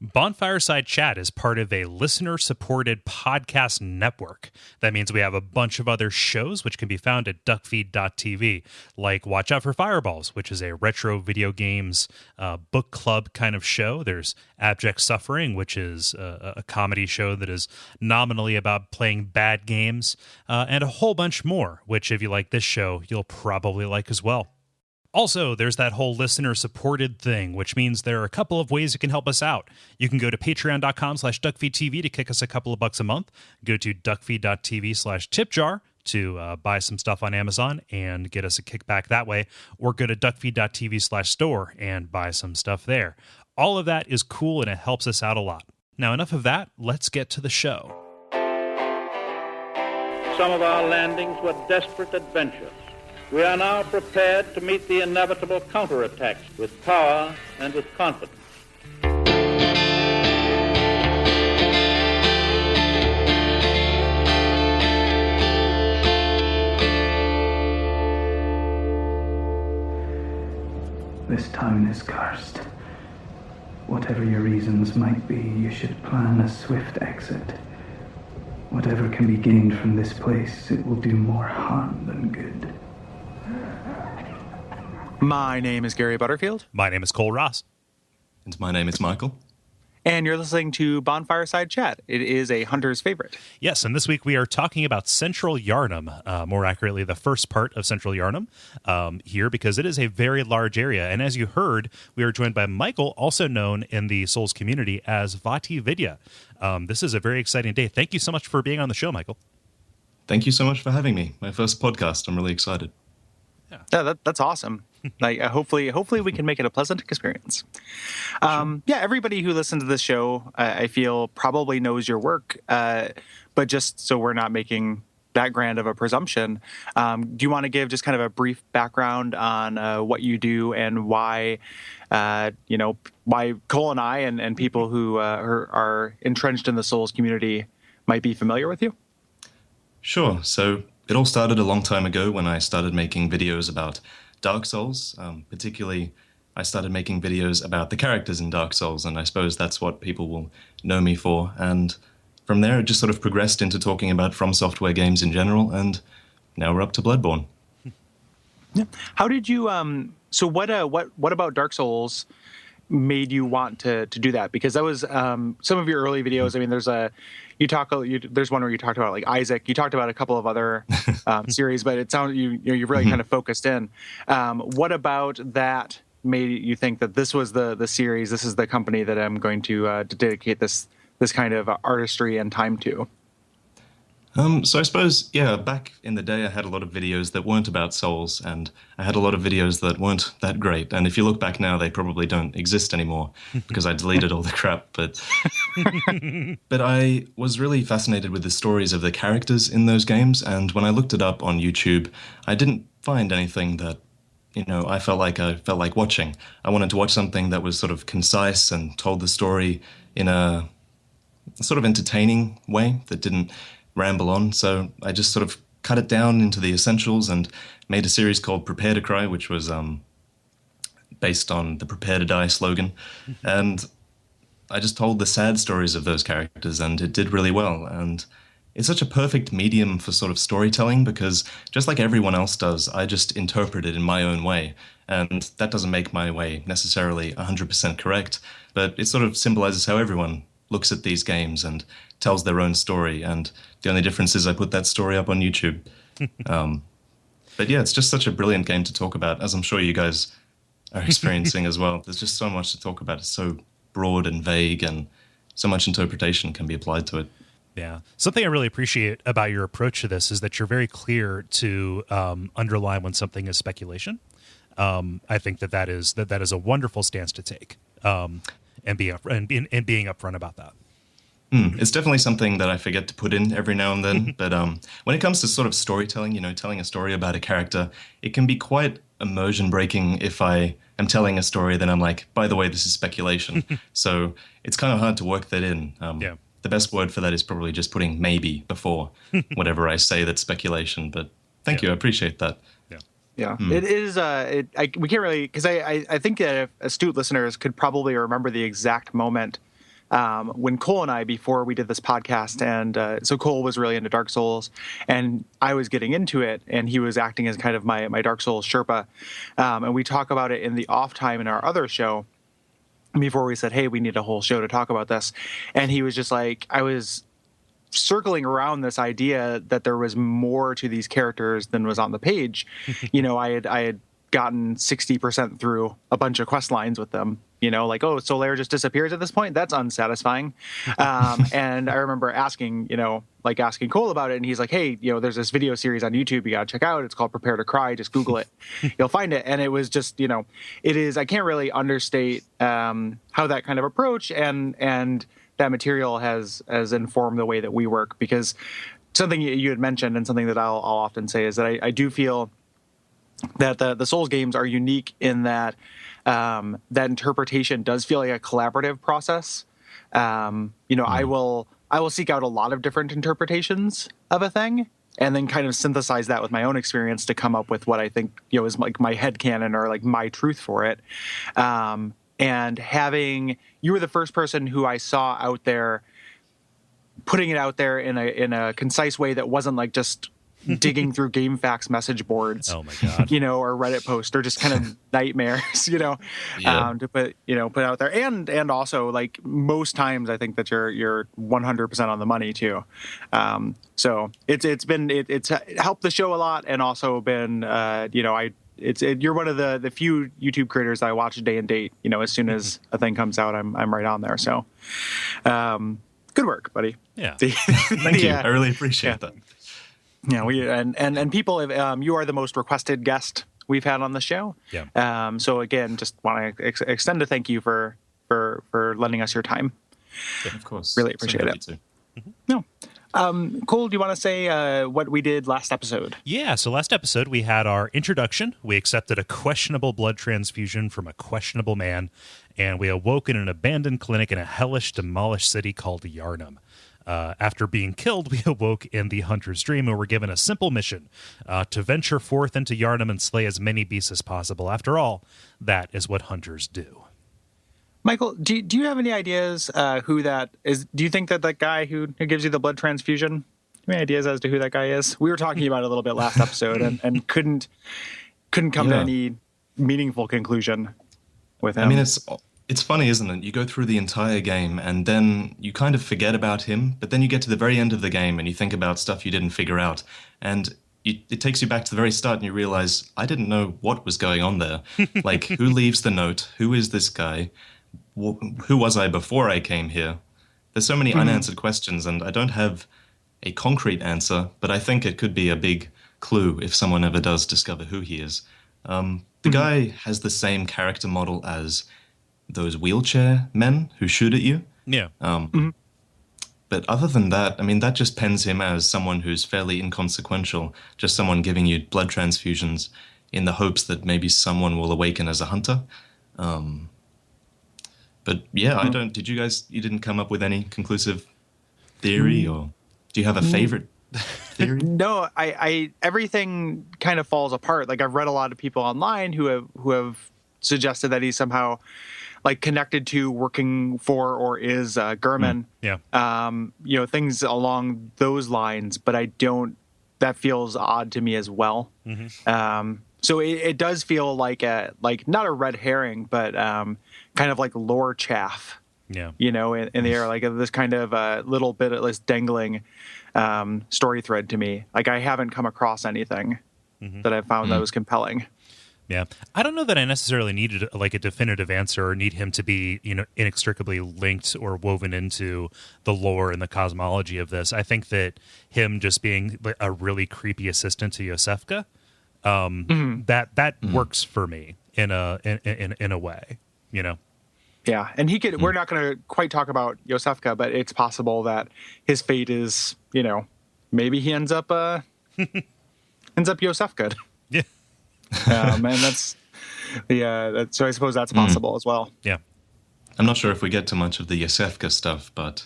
Bonfireside Chat is part of a listener-supported podcast network. That means we have a bunch of other shows which can be found at Duckfeed.tv, like Watch Out for Fireballs, which is a retro video games book club kind of show. There's Abject Suffering, which is a comedy show that is nominally about playing bad games, and a whole bunch more, which if you like this show, you'll probably like as well. Also, there's that whole listener-supported thing, which means there are a couple of ways you can help us out. You can go to patreon.com/DuckFeedTV to kick us a couple of bucks a month. Go to Duckfeed.tv/tipjar to buy some stuff on Amazon and get us a kickback that way. Or go to Duckfeed.tv/store and buy some stuff there. All of that is cool and it helps us out a lot. Now, enough of that. Let's get to the show. Some of our landings were desperate adventures. We are now prepared to meet the inevitable counterattacks with power and with confidence. This town is cursed. Whatever your reasons might be, you should plan a swift exit. Whatever can be gained from this place, it will do more harm than good. My name is Gary Butterfield. My name is Kole Ross. And my name is Michael. And you're listening to Bonfireside Chat. It is a hunter's favorite. Yes, and this week we are talking about Central Yharnam, more accurately the first part of Central Yharnam here, because it is a very large area. And as you heard, we are joined by Michael, also known in the Souls community as VaatiVidya. This is a very exciting day. Thank you so much for being on the show, Michael. Thank you so much for having me. My first podcast. I'm really excited. Yeah, that's awesome. Like, hopefully we can make it a pleasant experience. Yeah, everybody who listens to this show, I feel probably knows your work, but just so we're not making that grand of a presumption, do you want to give just kind of a brief background on what you do and why, why Kole and I and people who are entrenched in the Souls community might be familiar with you? Sure. So it all started a long time ago when I started making videos about Dark Souls. Particularly, I started making videos about the characters in Dark Souls, and I suppose that's what people will know me for. And from there, it just sort of progressed into talking about From Software games in general, and now we're up to Bloodborne. Yeah. How did you? So what about Dark Souls made you want to do that? Because that was some of your early videos. I mean, there's one where you talked about like Isaac. You talked about a couple of other series, but it sounded you really kind of focused in. What about that made you think that this was the series? This is the company that I'm going to dedicate this kind of artistry and time to. So I suppose, back in the day, I had a lot of videos that weren't about Souls, and I had a lot of videos that weren't that great. And if you look back now, they probably don't exist anymore because I deleted all the crap. But I was really fascinated with the stories of the characters in those games. And when I looked it up on YouTube, I didn't find anything that, I felt like watching. I wanted to watch something that was sort of concise and told the story in a sort of entertaining way that didn't ramble on. So I just sort of cut it down into the essentials and made a series called Prepare to Cry, which was based on the Prepare to Die slogan. And I just told the sad stories of those characters, and it did really well. And it's such a perfect medium for sort of storytelling because just like everyone else does, I just interpret it in my own way. And that doesn't make my way necessarily 100% correct, but it sort of symbolizes how everyone looks at these games and tells their own story. And the only difference is I put that story up on YouTube. But yeah, it's just such a brilliant game to talk about, as I'm sure you guys are experiencing as well. There's just so much to talk about. It's so broad and vague, and so much interpretation can be applied to it. Yeah. Something I really appreciate about your approach to this is that you're very clear to underline when something is speculation. I think that is a wonderful stance to take, and being upfront about that. It's definitely something that I forget to put in every now and then. But when it comes to sort of storytelling, telling a story about a character, it can be quite immersion breaking if I am telling a story, then I'm like, by the way, this is speculation. So it's kind of hard to work that in. The best word for that is probably just putting maybe before whatever I say that's speculation. But thank you. I appreciate that. Yeah, it is. We can't really, because I think that astute listeners could probably remember the exact moment when Kole and I, before we did this podcast, and so Kole was really into Dark Souls, and I was getting into it, and he was acting as kind of my Dark Souls Sherpa. And we talk about it in the off time in our other show before we said, hey, we need a whole show to talk about this. And he was just like, I was circling around this idea that there was more to these characters than was on the page. I had gotten 60% through a bunch of quest lines with them, like, oh, Solaire just disappears at this point. That's unsatisfying. And I remember asking Kole about it. And he's like, hey, there's this video series on YouTube you got to check out. It's called Prepare to Cry. Just Google it. You'll find it. And it was just, it is, I can't really understate how that kind of approach and that material has informed the way that we work, because something you had mentioned and something that I'll often say is that I do feel that the Souls games are unique in that that interpretation does feel like a collaborative process. I will seek out a lot of different interpretations of a thing and then kind of synthesize that with my own experience to come up with what I think is like my headcanon or like my truth for it. And you were the first person who I saw out there putting it out there in a concise way that wasn't like just digging through GameFAQs message boards, oh my God, or Reddit posts, or just kind of nightmares, to put out there. And also, like, most times I think that you're 100% on the money too. So it's helped the show a lot, and also been, you're one of the few YouTube creators that I watch day and date. As soon as a thing comes out, I'm right on there. So, good work, buddy. Yeah. Thank you. I really appreciate that. Yeah, and people, you are the most requested guest we've had on the show. Yeah. So again, just want to extend a thank you for lending us your time. Yeah, of course. Really appreciate it. Mm-hmm. No. Cole, do you want to say what we did last episode? Yeah, so last episode we had our introduction. We accepted a questionable blood transfusion from a questionable man, and we awoke in an abandoned clinic in a hellish, demolished city called Yharnam. After being killed, we awoke in the Hunter's Dream and were given a simple mission to venture forth into Yharnam and slay as many beasts as possible. After all, that is what hunters do. Michael, do you have any ideas who that is? Do you think that guy who gives you the blood transfusion, do you have any ideas as to who that guy is? We were talking about it a little bit last episode and couldn't come to any meaningful conclusion with him. I mean, it's funny, isn't it? You go through the entire game and then you kind of forget about him, but then you get to the very end of the game and you think about stuff you didn't figure out. And it takes you back to the very start and you realize, I didn't know what was going on there. Like, who leaves the note? Who is this guy? Who was I before I came here? There's so many unanswered questions, and I don't have a concrete answer, but I think it could be a big clue if someone ever does discover who he is. The guy has the same character model as those wheelchair men who shoot at you. Yeah. But other than that, I mean, that just pens him as someone who's fairly inconsequential, just someone giving you blood transfusions in the hopes that maybe someone will awaken as a hunter. But yeah, you didn't come up with any conclusive theory, or do you have a favorite theory? No, I everything kind of falls apart. Like, I've read a lot of people online who have suggested that he's somehow like connected to, working for, or is Gurman. Yeah. Things along those lines, but that feels odd to me as well. Mm-hmm. So it does feel like not a red herring, but kind of like lore chaff. Yeah. In the air, like this kind of little bit at least dangling story thread to me. Like, I haven't come across anything that I found that was compelling. Yeah. I don't know that I necessarily needed like a definitive answer or need him to be, inextricably linked or woven into the lore and the cosmology of this. I think that him just being a really creepy assistant to Yosefka, that works for me in a way, Yeah, and he could. We're not going to quite talk about Yosefka, but it's possible that his fate is, maybe he ends up Yosefka. Yeah. And that's so I suppose that's possible as well. Yeah. I'm not sure if we get to much of the Yosefka stuff, but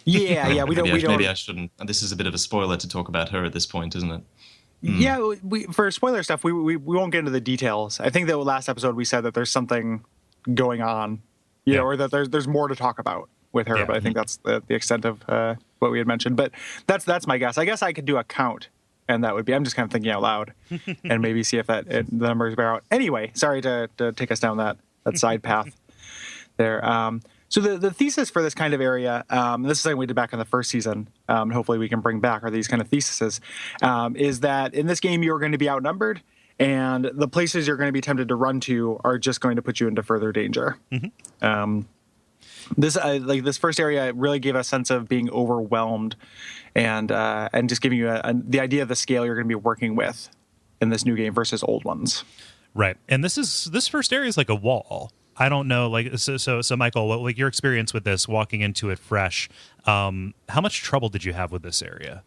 yeah, we don't. Maybe I shouldn't. This is a bit of a spoiler to talk about her at this point, isn't it? Yeah, for spoiler stuff, we won't get into the details. I think that last episode we said that there's something going on, or that there's more to talk about with her, but I think that's the extent of what we had mentioned. But that's my guess. I guess I could do a count, and that would be. I'm just kind of thinking out loud, and maybe see if the numbers bear out. Anyway, sorry to take us down that side path there. So the thesis for this kind of area, this is something we did back in the first season, and hopefully we can bring back, are these kind of theses, is that in this game you're going to be outnumbered, and the places you're going to be tempted to run to are just going to put you into further danger. This first area really gave a sense of being overwhelmed, and just giving you the idea of the scale you're going to be working with in this new game versus old ones. Right, and this first area is like a wall. I don't know, like, so Michael, what, like, your experience with this, walking into it fresh, how much trouble did you have with this area?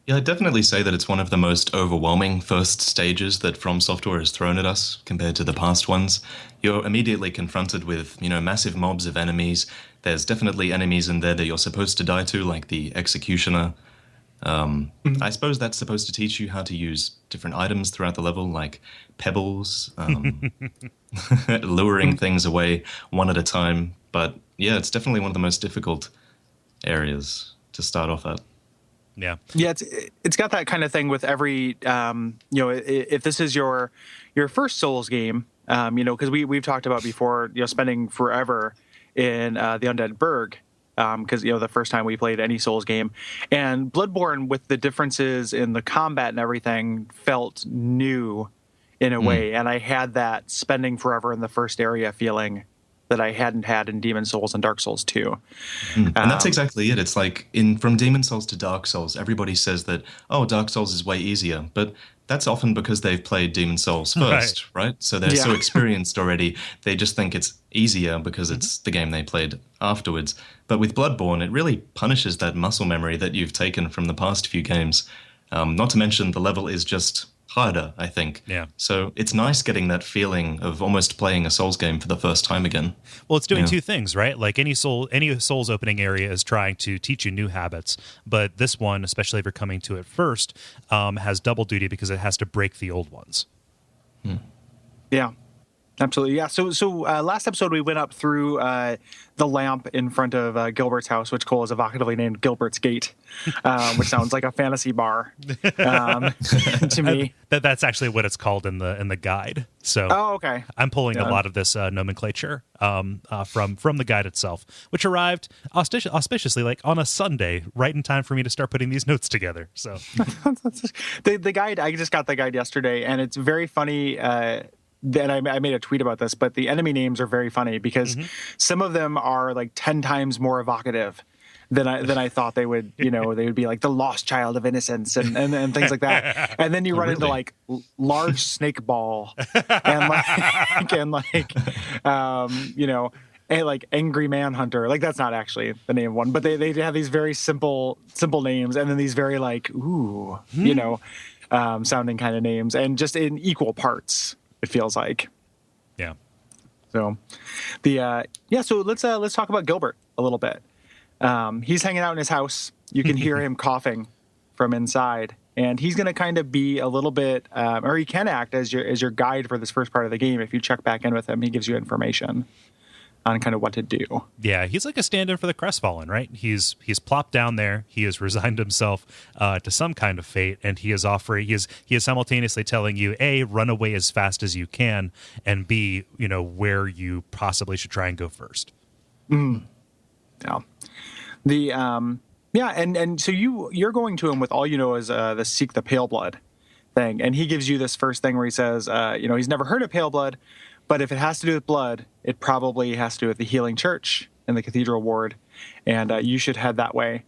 Yeah, I'd definitely say that it's one of the most overwhelming first stages that From Software has thrown at us compared to the past ones. You're immediately confronted with, massive mobs of enemies. There's definitely enemies in there that you're supposed to die to, like the Executioner. I suppose that's supposed to teach you how to use different items throughout the level, like pebbles, luring things away one at a time. But yeah, it's definitely one of the most difficult areas to start off at. Yeah, it's got that kind of thing with every if this is your first Souls game, because we've talked about before, spending forever in the Undead Burg. Because the first time we played any Souls game, and Bloodborne, with the differences in the combat and everything, felt new in a way, and I had that spending forever in the first area feeling that I hadn't had in Demon Souls and Dark Souls 2. And that's exactly it. It's like from Demon Souls to Dark Souls, everybody says that, Dark Souls is way easier, but that's often because they've played Demon Souls first, right? So they're so experienced already, they just think it's easier because it's the game they played afterwards. But with Bloodborne, it really punishes that muscle memory that you've taken from the past few games. Not to mention the level is just harder, I think. Yeah. So it's nice getting that feeling of almost playing a Souls game for the first time again. Well, it's doing two things, right? Like any Souls opening area is trying to teach you new habits, but this one, especially if you're coming to it first, has double duty because it has to break the old ones. Yeah. Absolutely, yeah. So last episode we went up through the lamp in front of Gilbert's house, which Cole is evocatively named Gilbert's Gate, which sounds like a fantasy bar to me. That's actually what it's called in the guide. So, okay. I'm pulling a lot of this nomenclature from the guide itself, which arrived auspiciously, like on a Sunday, right in time for me to start putting these notes together. So, the guide, I just got the guide yesterday, and it's very funny. Then I made a tweet about this, but the enemy names are very funny because some of them are like 10 times more evocative than I thought they would. They would be like the lost child of innocence and things like that. And then you run into like large snake ball and like angry manhunter. Like that's not actually the name of one, but they have these very simple names, and then these very like sounding kind of names, and just in equal parts. It feels like. Yeah. So so let's talk about Gilbert a little bit. He's hanging out in his house. You can hear him coughing from inside, and he's going to kind of be a little bit or he can act as your guide for this first part of the game. If you check back in with him, he gives you information on kind of what to do. Yeah, he's like a stand-in for the crestfallen, right? He's plopped down there. He has resigned himself to some kind of fate, and he is simultaneously telling you, A, run away as fast as you can, and B, where you possibly should try and go first. Yeah. And so you're going to him with all you know is the Seek the Pale Blood thing, and he gives you this first thing where he says, he's never heard of Pale Blood, but if it has to do with blood, it probably has to do with the Healing Church in the Cathedral Ward, and you should head that way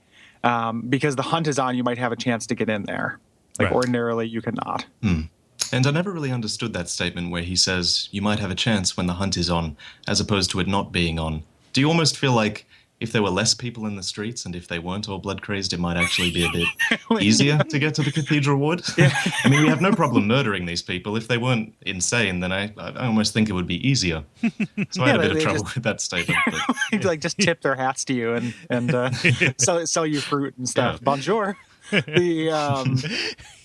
because the hunt is on. You might have a chance to get in there. Ordinarily, you cannot. And I never really understood that statement where he says you might have a chance when the hunt is on, as opposed to it not being on. Do you almost feel like if there were less people in the streets and if they weren't all blood crazed, it might actually be a bit easier to get to the Cathedral Ward? Yeah. I mean, we have no problem murdering these people. If they weren't insane, then I almost think it would be easier. So I had a bit of trouble with that statement. But, like just tip their hats to you and sell you fruit and stuff. Yeah. Bonjour.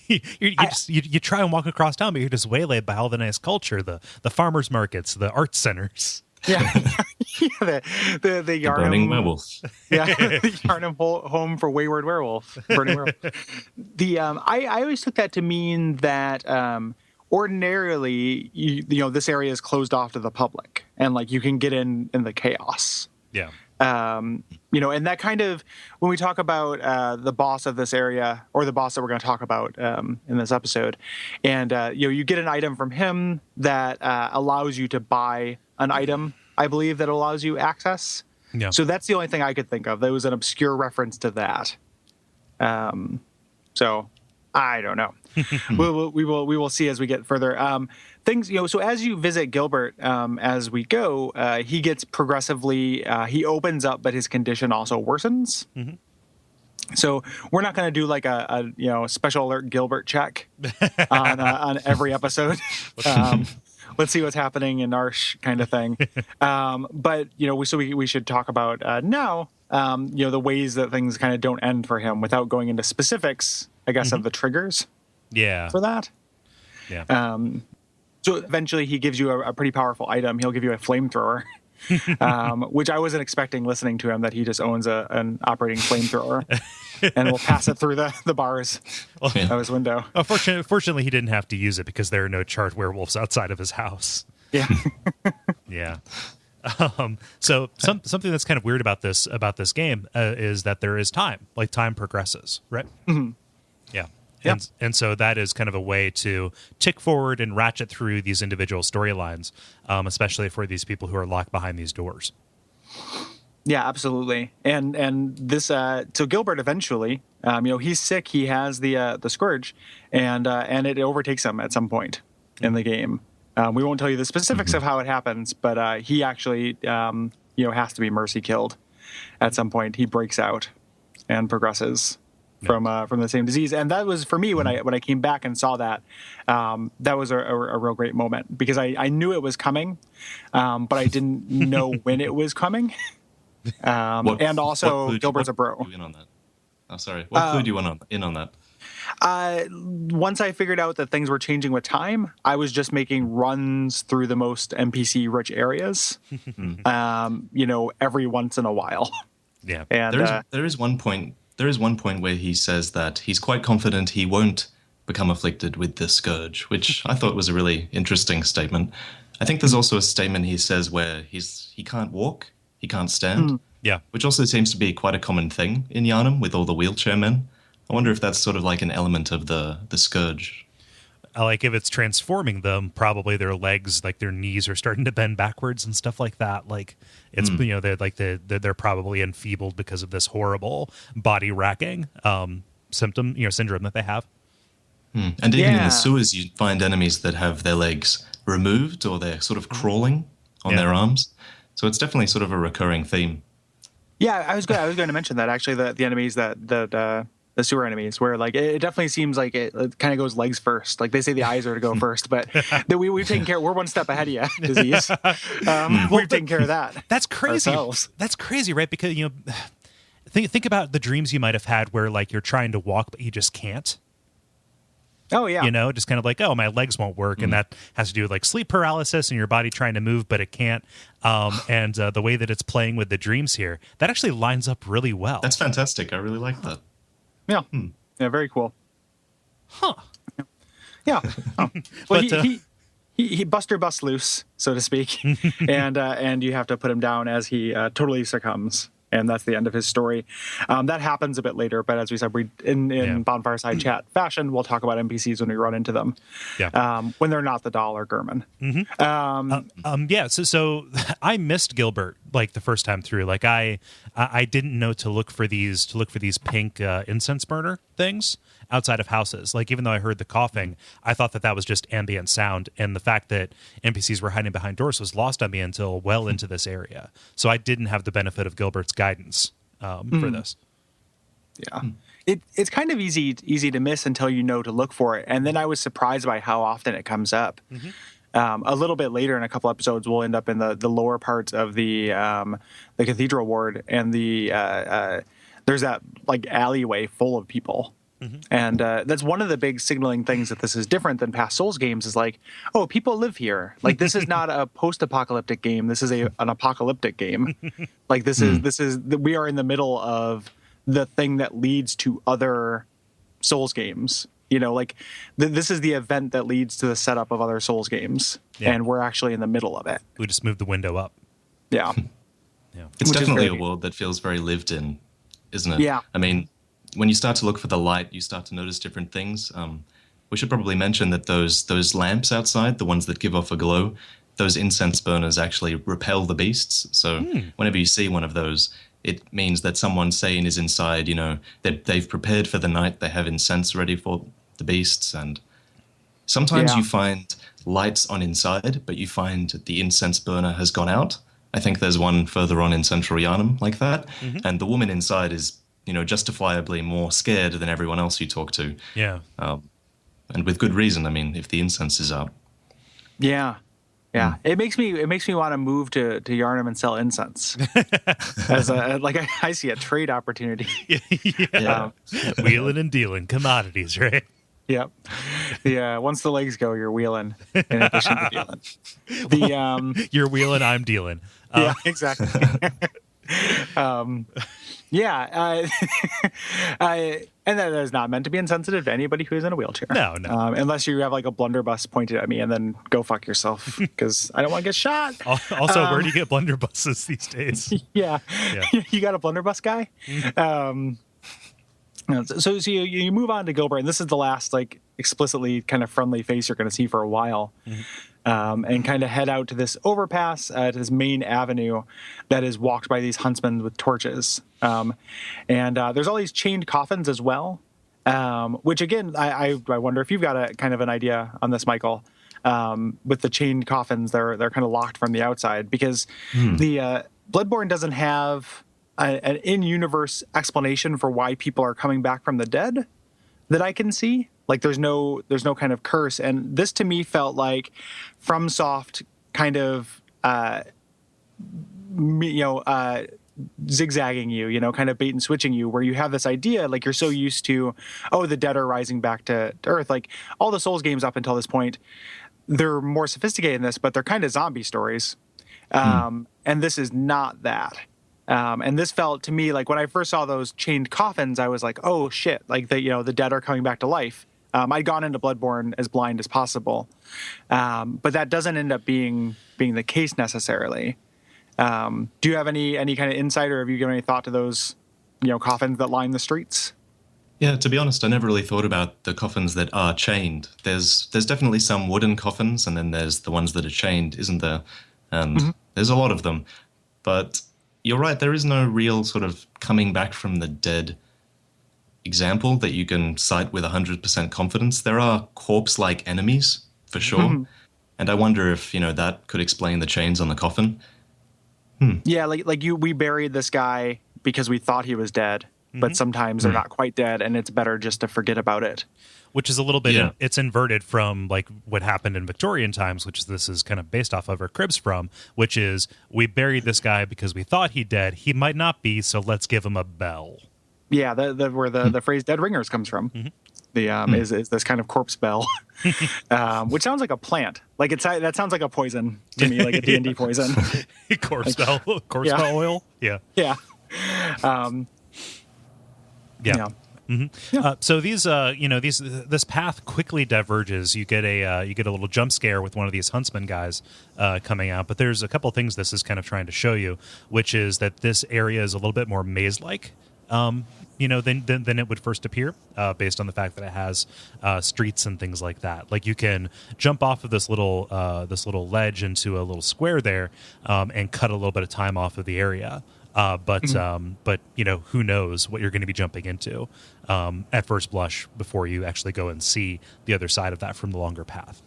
You try and walk across town, but you're just waylaid by all the nice culture, the farmers markets, the art centers. Yeah. the Yharnam burning werewolf. Yeah, the Yharnam home for wayward werewolf. Burning werewolf. I always took that to mean that ordinarily, this area is closed off to the public, and like you can get in the chaos. Yeah. And that kind of, when we talk about the boss of this area, or the boss that we're going to talk about in this episode, and you get an item from him that allows you to buy an item, I believe, that allows you access. Yeah. So that's the only thing I could think of. There was an obscure reference to that. So I don't know. we will see as we get further. Things, so as you visit Gilbert, as we go, he gets progressively, he opens up, but his condition also worsens. Mm-hmm. So we're not going to do like a special alert Gilbert check on every episode. Let's see what's happening in Arsh kind of thing. But we should talk about now, the ways that things kind of don't end for him without going into specifics, I guess, of the triggers. Yeah. For that. Yeah. So eventually he gives you a pretty powerful item. He'll give you a flamethrower, which I wasn't expecting listening to him, that he just owns an operating flamethrower and will pass it through the bars of his window. Fortunately, he didn't have to use it because there are no charred werewolves outside of his house. Yeah. Yeah. So something that's kind of weird about this game is that there is time. Like, time progresses, right? Mm-hmm. Yeah. And so that is kind of a way to tick forward and ratchet through these individual storylines, especially for these people who are locked behind these doors. Yeah, absolutely. And this so Gilbert eventually, he's sick. He has the scourge, and it overtakes him at some point in the game. We won't tell you the specifics of how it happens, but he actually has to be mercy killed at some point. He breaks out and progresses from the same disease. And that was, for me, when I came back and saw that, that was a real great moment, because I knew it was coming, but I didn't know when it was coming. And also, Gilbert's a bro. In on that? Oh, sorry. What clued you in on that? Once I figured out that things were changing with time, I was just making runs through the most NPC-rich areas, every once in a while. Yeah. And there is one point where he says that he's quite confident he won't become afflicted with the scourge, which I thought was a really interesting statement. I think there's also a statement he says where he can't walk, he can't stand. Yeah. Which also seems to be quite a common thing in Yharnam with all the wheelchair men. I wonder if that's sort of like an element of the scourge. Like, if it's transforming them, probably their legs, like their knees, are starting to bend backwards and stuff like that. Like, it's they're probably enfeebled because of this horrible body racking syndrome that they have. And even in the sewers, you find enemies that have their legs removed, or they're sort of crawling on their arms. So it's definitely sort of a recurring theme. Yeah, I was going to mention that, actually, the enemies the sewer enemies, where like it definitely seems like it kind of goes legs first. Like, they say the eyes are to go first, but we've taken care. We're one step ahead of you, disease. We've taken care of that. That's crazy. Ourselves. That's crazy, right? Because think about the dreams you might have had where like you're trying to walk but you just can't. Oh yeah. Just kind of like, my legs won't work, and that has to do with like sleep paralysis and your body trying to move but it can't. And the way that it's playing with the dreams here, that actually lines up really well. That's fantastic. I really like that. Yeah. Yeah, very cool. Huh. Yeah. Oh. Well, he Buster busts loose, so to speak, and you have to put him down as he totally succumbs, and that's the end of his story. That happens a bit later, but as we said, in Bonfire Side Chat fashion, we'll talk about NPCs when we run into them. Yeah. When they're not the doll or Gurman. Mm-hmm. So I missed Gilbert like the first time through. Like I didn't know to look for these pink incense burner things outside of houses. Like, even though I heard the coughing, I thought that was just ambient sound, and the fact that NPCs were hiding behind doors was lost on me until well into this area. So I didn't have the benefit of Gilbert's guidance for this. Yeah. It's kind of easy to miss until you know to look for it. And then I was surprised by how often it comes up. Mm-hmm. A little bit later in a couple episodes, we'll end up in the lower parts of the cathedral ward, and there's that like alleyway full of people And that's one of the big signaling things that this is different than past Souls games is like, oh, people live here. Like, this is not a post-apocalyptic game. This is an apocalyptic game. Like, we are in the middle of the thing that leads to other Souls games. You know, like, this is the event that leads to the setup of other Souls games. Yeah. And we're actually in the middle of it. We just moved the window up. Yeah. It's definitely a world that feels very lived in, isn't it? Yeah. I mean, when you start to look for the light, you start to notice different things. We should probably mention that those lamps outside, the ones that give off a glow, those incense burners actually repel the beasts. So whenever you see one of those, it means that someone sane is inside, you know, that they've prepared for the night, they have incense ready for the beasts. And sometimes you find lights on inside, but you find the incense burner has gone out. I think there's one further on in Central Yharnam like that. And the woman inside is, you know, justifiably more scared than everyone else you talk to. Yeah. And with good reason. I mean, if the incense is out. Yeah. Yeah. It makes me want to move to Yharnam and sell incense. As I see a trade opportunity. Wheeling and dealing commodities, right? Yep. Yeah. Once the legs go, you're wheeling in addition to dealing. You're wheeling, I'm dealing. Yeah, exactly. And that is not meant to be insensitive to anybody who is in a wheelchair. No. Unless you have like a blunderbuss pointed at me and then go fuck yourself because I don't want to get shot. Also, where do you get blunderbusses these days? Yeah. You got a blunderbuss guy? So you move on to Gilbert, and this is the last like explicitly kind of friendly face you're going to see for a while. And kind of head out to this overpass at this main avenue that is walked by these huntsmen with torches. And there's all these chained coffins as well, which again, I wonder if you've got a kind of an idea on this, Michael. With the chained coffins, they're kind of locked from the outside because the Bloodborne doesn't have an in-universe explanation for why people are coming back from the dead that I can see. Like there's no kind of curse. And this to me felt like FromSoft kind of, zigzagging you, kind of bait and switching you, where you have this idea, like you're so used to, the dead are rising back to Earth. Like all the Souls games up until this point, they're more sophisticated in this, but they're kind of zombie stories. And this is not that. And this felt to me like when I first saw those chained coffins, I was like, oh shit, like the dead are coming back to life. I'd gone into Bloodborne as blind as possible. But that doesn't end up being the case necessarily. Do you have any kind of insight, or have you given any thought to those, coffins that line the streets? Yeah, to be honest, I never really thought about the coffins that are chained. There's definitely some wooden coffins, and then there's the ones that are chained, isn't there? And there's a lot of them. But you're right, there is no real sort of coming back from the dead example that you can cite with 100% confidence. There are corpse-like enemies, for sure. And I wonder if, that could explain the chains on the coffin. Yeah, we buried this guy because we thought he was dead, but sometimes they're not quite dead, and it's better just to forget about it. Which is a little bit, it's inverted from like what happened in Victorian times, which this is kind of based off of or cribs from, which is we buried this guy because we thought he dead. He might not be, so let's give him a bell. Yeah, where the phrase "dead ringers" comes from. Is this kind of corpse bell, which sounds like a plant. Like that sounds like a poison to me, like a D&D poison. Corpse bell oil. Yeah. So these, this path quickly diverges. You get a little jump scare with one of these huntsman guys coming out. But there's a couple things this is kind of trying to show you, which is that this area is a little bit more maze-like. Than it would first appear, based on the fact that it has streets and things like that. Like you can jump off of this little ledge into a little square there, and cut a little bit of time off of the area. But who knows what you're going to be jumping into at first blush before you actually go and see the other side of that from the longer path.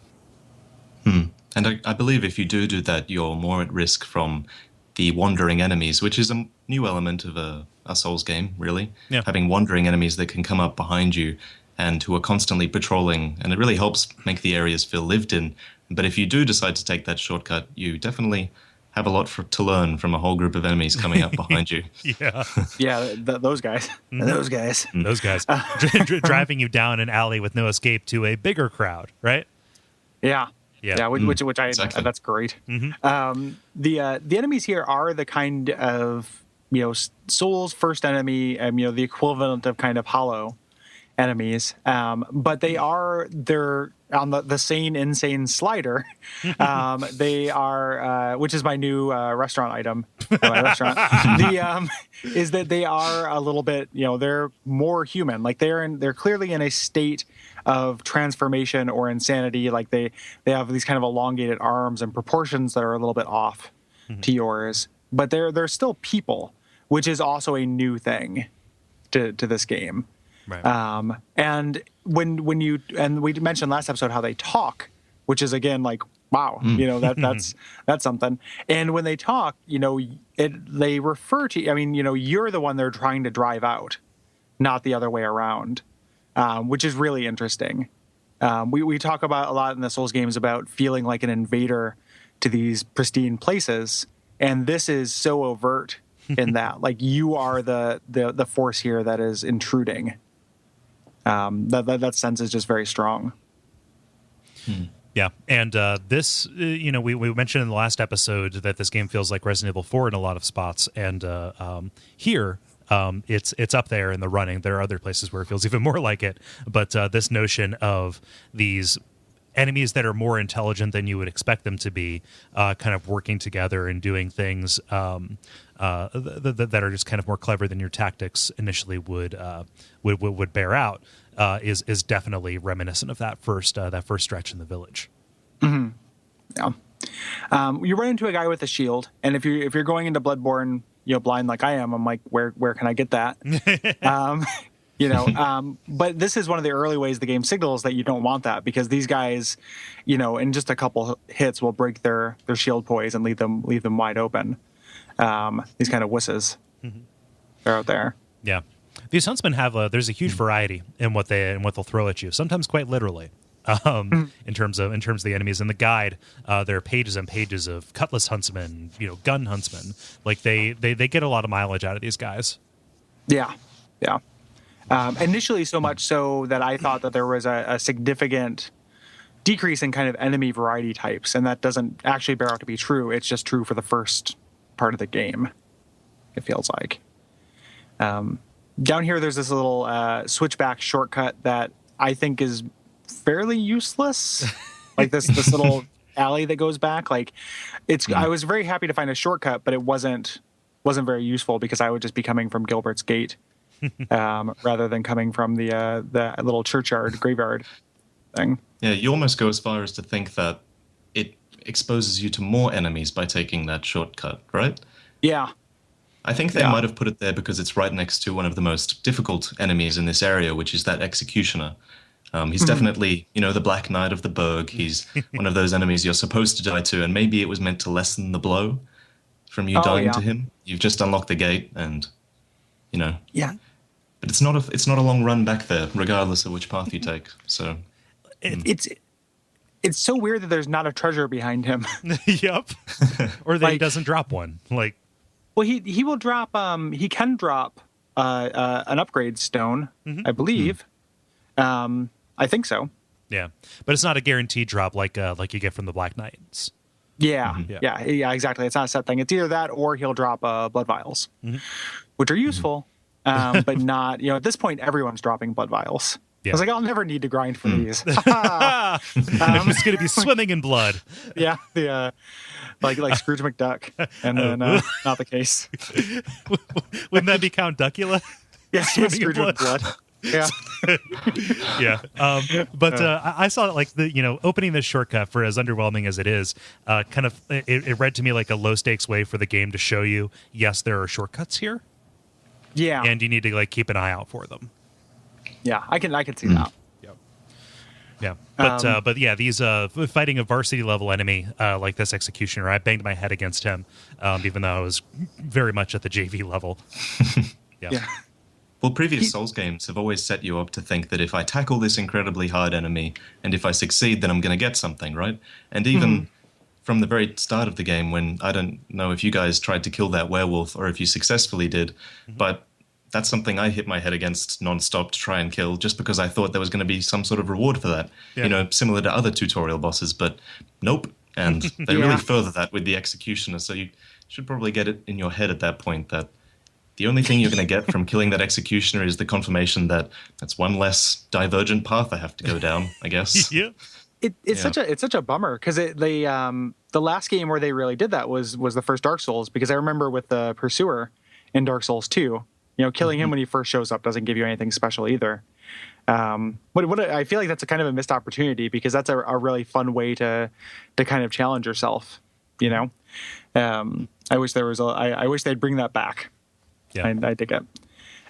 And I believe if you do that, you're more at risk from the wandering enemies, which is a new element of a Souls game, really. Yeah. Having wandering enemies that can come up behind you and who are constantly patrolling, and it really helps make the areas feel lived in. But if you do decide to take that shortcut, you definitely have a lot to learn from a whole group of enemies coming up behind you. Those guys. Those guys. Those guys. Driving you down an alley with no escape to a bigger crowd, right? Yeah. Which exactly. That's great. Mm-hmm. The enemies here are the kind of, Souls first enemy, the equivalent of kind of Hollow enemies, but they're on the sane insane slider. They are, which is my new restaurant item at my restaurant. Is that they are a little bit, they're more human. Like they're clearly in a state of transformation or insanity. Like they have these kind of elongated arms and proportions that are a little bit off to yours, but they're still people, which is also a new thing to this game. Right. And when we mentioned last episode how they talk, which is again like, wow, that's something. And when they talk, they refer to, you're the one they're trying to drive out, not the other way around, which is really interesting. We talk about a lot in the Souls games about feeling like an invader to these pristine places. And this is so overt in that, like you are the force here that is intruding. That sense is just very strong. Yeah, and this, we mentioned in the last episode that this game feels like Resident Evil 4 in a lot of spots, and here it's up there in the running. There are other places where it feels even more like it, but this notion of these enemies that are more intelligent than you would expect them to be, kind of working together and doing things that are just kind of more clever than your tactics initially would bear out, is definitely reminiscent of that first stretch in the village. Mm-hmm. Yeah. You run into a guy with a shield, and if you're going into Bloodborne, blind like I am, I'm like, where can I get that? But this is one of the early ways the game signals that you don't want that, because these guys, in just a couple hits will break their shield poise and leave them wide open. These kind of wusses, they're out there. Yeah, these huntsmen have there's a huge variety in what they'll throw at you. Sometimes quite literally. In terms of the enemies in the guide, there are pages and pages of cutlass huntsmen, gun huntsmen. Like they get a lot of mileage out of these guys. Yeah. Initially, so much so that I thought that there was a significant decrease in kind of enemy variety types, and that doesn't actually bear out to be true. It's just true for the first part of the game, it feels like. Down here, there's this little switchback shortcut that I think is fairly useless. Like this little alley that goes back. Like I was very happy to find a shortcut, but it wasn't very useful because I would just be coming from Gilbert's Gate. Rather than coming from the little graveyard thing. Yeah, you almost go as far as to think that it exposes you to more enemies by taking that shortcut, right? Yeah. I think they might have put it there because it's right next to one of the most difficult enemies in this area, which is that Executioner. He's definitely, the Black Knight of the Burg. He's one of those enemies you're supposed to die to, and maybe it was meant to lessen the blow from you dying to him. You've just unlocked the gate, and, Yeah. But it's not a long run back there, regardless of which path you take. So it's so weird that there's not a treasure behind him. Yep. Or that he doesn't drop one. Like, well, he will drop. He can drop an upgrade stone, I believe. I think so. Yeah, but it's not a guaranteed drop like you get from the Black Knights. Yeah, exactly. It's not a set thing. It's either that or he'll drop blood vials, which are useful. But not, at this point, everyone's dropping blood vials. Yeah. I was like, I'll never need to grind for these. I'm just going to be swimming in blood. Yeah, like Scrooge McDuck, and then not the case. Wouldn't that be Count Duckula? Yeah, Scrooge with blood. Yeah. Yeah. But I saw like opening this shortcut, for as underwhelming as it is, kind of it read to me like a low stakes way for the game to show you, yes, there are shortcuts here. Yeah. And you need to keep an eye out for them. Yeah, I can see that. Yeah. But yeah, these fighting a varsity level enemy like this Executioner, I banged my head against him, even though I was very much at the JV level. Yeah. Well, previous Souls games have always set you up to think that if I tackle this incredibly hard enemy, and if I succeed, then I'm going to get something, right? And even from the very start of the game, when I don't know if you guys tried to kill that werewolf or if you successfully did, but that's something I hit my head against nonstop to try and kill, just because I thought there was going to be some sort of reward for that, similar to other tutorial bosses, but nope. And they really further that with the executioner, so you should probably get it in your head at that point that the only thing you're going to get from killing that executioner is the confirmation that that's one less divergent path I have to go down, I guess. It's such a bummer, because the last game where they really did that was the first Dark Souls, because I remember with the Pursuer in Dark Souls 2, killing him when he first shows up doesn't give you anything special either. But I feel like that's a kind of a missed opportunity, because that's a really fun way to kind of challenge yourself. I wish I wish they'd bring that back. Yeah, I dig it.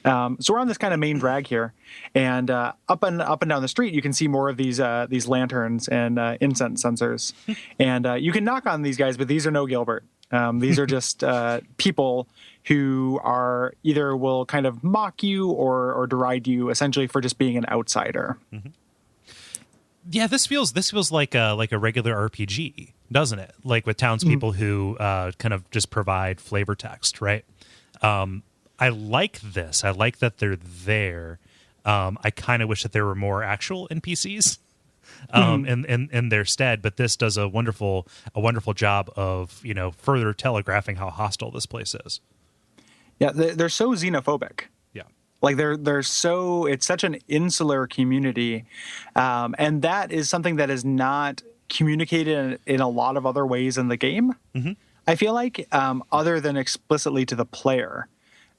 So we're on this kind of main drag here, and up and down the street, you can see more of these lanterns and incense sensors, and you can knock on these guys, but these are no Gilbert. These are just people who are either will kind of mock you or deride you, essentially for just being an outsider. Mm-hmm. Yeah, this feels like a regular RPG, doesn't it? Like with townspeople who kind of just provide flavor text, right? I like this. I like that they're there. I kind of wish that there were more actual NPCs in their stead, but this does a wonderful job of further telegraphing how hostile this place is. Yeah, they're so xenophobic. Yeah, like they're so, it's such an insular community, and that is something that is not communicated in a lot of other ways in the game. Mm-hmm. I feel like other than explicitly to the player.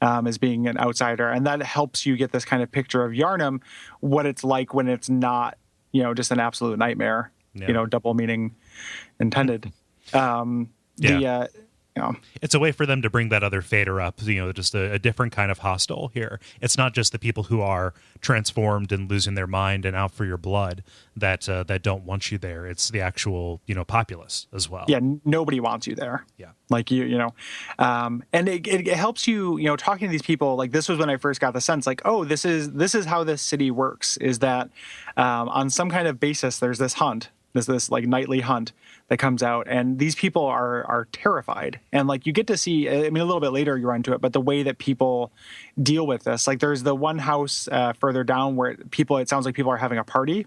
As being an outsider, and that helps you get this kind of picture of Yharnam, what it's like when it's not, just an absolute nightmare. Double meaning intended. It's a way for them to bring that other fader up, just a different kind of hostile here. It's not just the people who are transformed and losing their mind and out for your blood that don't want you there. It's the actual, populace as well. Yeah, nobody wants you there. Yeah. Like, and it helps you, talking to these people. Like, this was when I first got the sense, like, oh, this is how this city works, is that on some kind of basis, there's this hunt. There's this like nightly hunt that comes out, and these people are terrified. And like you get to see, I mean, a little bit later you run to it, but the way that people deal with this, like there's the one house further down where it sounds like people are having a party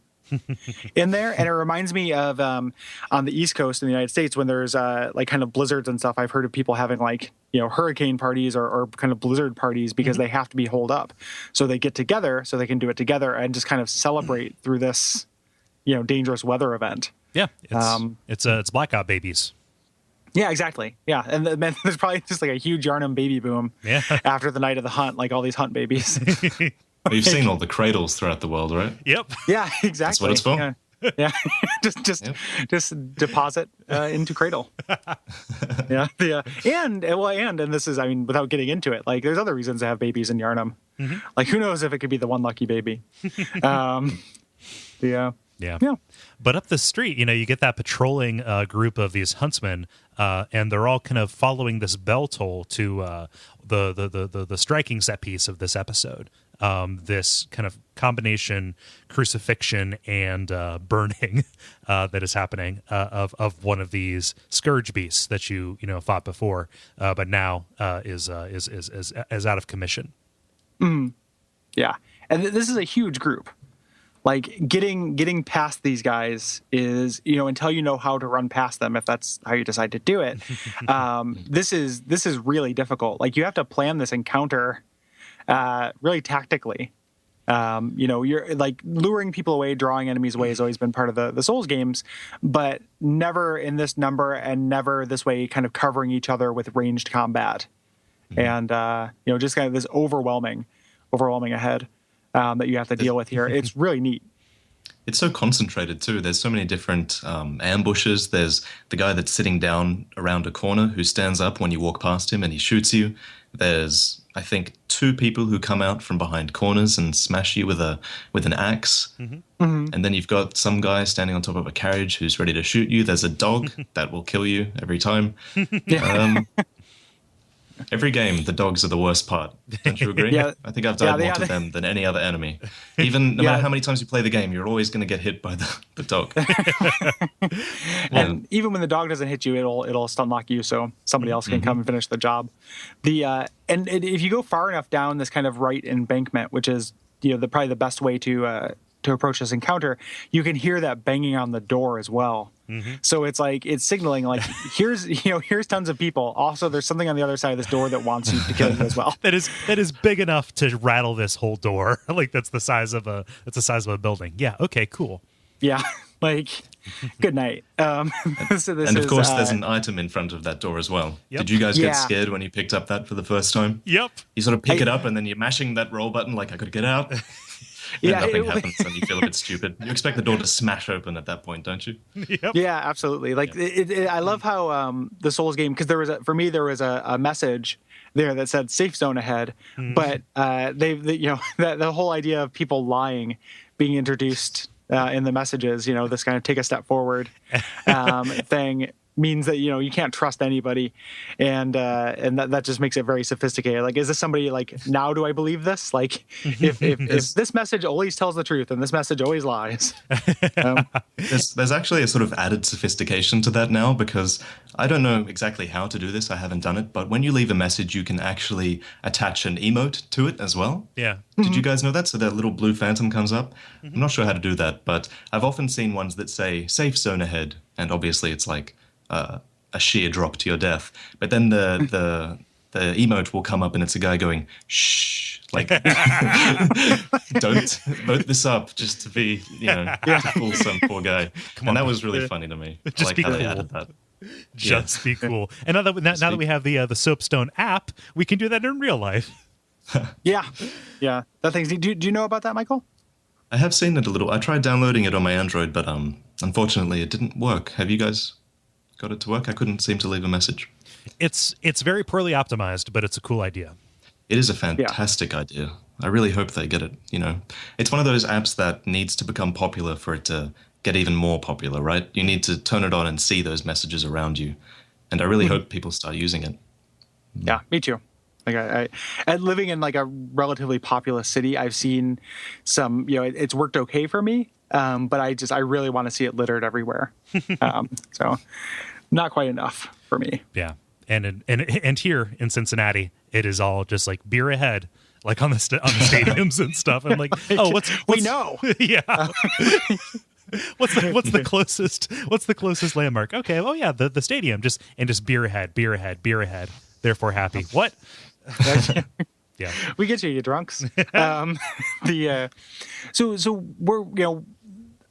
in there. And it reminds me of on the East Coast in the United States, when there's like kind of blizzards and stuff, I've heard of people having like, hurricane parties or kind of blizzard parties because they have to be holed up. So they get together so they can do it together and just kind of celebrate through this, dangerous weather event. Yeah, it's blackout babies. Yeah, exactly. Yeah, and then there's probably just like a huge Yharnam baby boom after the night of the hunt, like all these hunt babies. Well, you've seen all the cradles throughout the world, right? Yep. Yeah, exactly. That's what it's for. Yeah. just deposit into cradle. Yeah. And this is, I mean, without getting into it, like there's other reasons to have babies in Yharnam. Mm-hmm. Like who knows if it could be the one lucky baby. Yeah. But up the street, you get that patrolling group of these huntsmen, and they're all kind of following this bell toll to the striking set piece of this episode. This kind of combination crucifixion and burning that is happening of one of these scourge beasts that you fought before, but now is out of commission. Yeah, and this is a huge group. Like getting past these guys is, until you know how to run past them, if that's how you decide to do it, this is really difficult. Like you have to plan this encounter really tactically. You're like luring people away, drawing enemies away has always been part of the Souls games, but never in this number and never this way, kind of covering each other with ranged combat. And, just kind of this overwhelming ahead. That you have to deal with here. It's really neat. It's so concentrated too. There's so many different ambushes. There's the guy that's sitting down around a corner who stands up when you walk past him and he shoots you. There's, I think, 2 people who come out from behind corners and smash you with an axe. Mm-hmm. Mm-hmm. And then you've got some guy standing on top of a carriage who's ready to shoot you. There's a dog that will kill you every time. Every game, the dogs are the worst part. Don't you agree? Yeah. I think I've died more to them than any other enemy. Even no matter how many times you play the game, you're always going to get hit by the dog. And even when the dog doesn't hit you, it'll stun lock you, so somebody else can come and finish the job. And if you go far enough down this kind of right embankment, which is probably the best way to approach this encounter, you can hear that banging on the door as well. So it's like it's signaling like here's tons of people. Also, there's something on the other side of this door that wants you to kill you as well. That is big enough to rattle this whole door. Like that's the size of a building. Yeah. Okay. Cool. Yeah. Like good night. And of course, there's an item in front of that door as well. Yep. Did you guys get scared when you picked up that for the first time? Yep. You sort of pick it up and then you're mashing that roll button like I could get out. And nothing happens and you feel a bit stupid. You expect the door to smash open at that point, don't you? Yep. Yeah, absolutely. Like I love how the Souls game, because there was a message there that said safe zone ahead, but the whole idea of people lying being introduced in the messages, this kind of take a step forward thing means that you can't trust anybody, and that just makes it very sophisticated. Like, is this somebody like, now do I believe this? Like, if this message always tells the truth and this message always lies. There's actually a sort of added sophistication to that now, because I don't know exactly how to do this. I haven't done it, but when you leave a message, you can actually attach an emote to it as well. Yeah. Did you guys know that? So that little blue phantom comes up. I'm not sure how to do that, but I've often seen ones that say safe zone ahead, and obviously it's like a sheer drop to your death. But then the emote will come up and it's a guy going, shh, like, don't vote this up just to be, to fool some poor guy. And that was really funny to me. Just I like be how they cool. added that. Just be cool. And now that we have the Soapstone app, we can do that in real life. Yeah. That thing's. Do you know about that, Michael? I have seen it a little. I tried downloading it on my Android, but unfortunately it didn't work. Have you guys got it to work? I couldn't seem to leave a message. It's very poorly optimized, but it's a cool idea. It is a fantastic idea. I really hope they get it. It's one of those apps that needs to become popular for it to get even more popular, right? You need to turn it on and see those messages around you. And I really hope people start using it. Yeah, me too. Like I living in like a relatively populous city, I've seen some, it's worked okay for me. But I really want to see it littered everywhere. So not quite enough for me. Yeah. And here in Cincinnati, it is all just like beer ahead, like on the stadiums and stuff. I'm like, we know. Yeah. What's the closest landmark? Okay. Oh yeah. The stadium, just beer ahead. Therefore happy. What? Yeah. We get you drunks. So we're,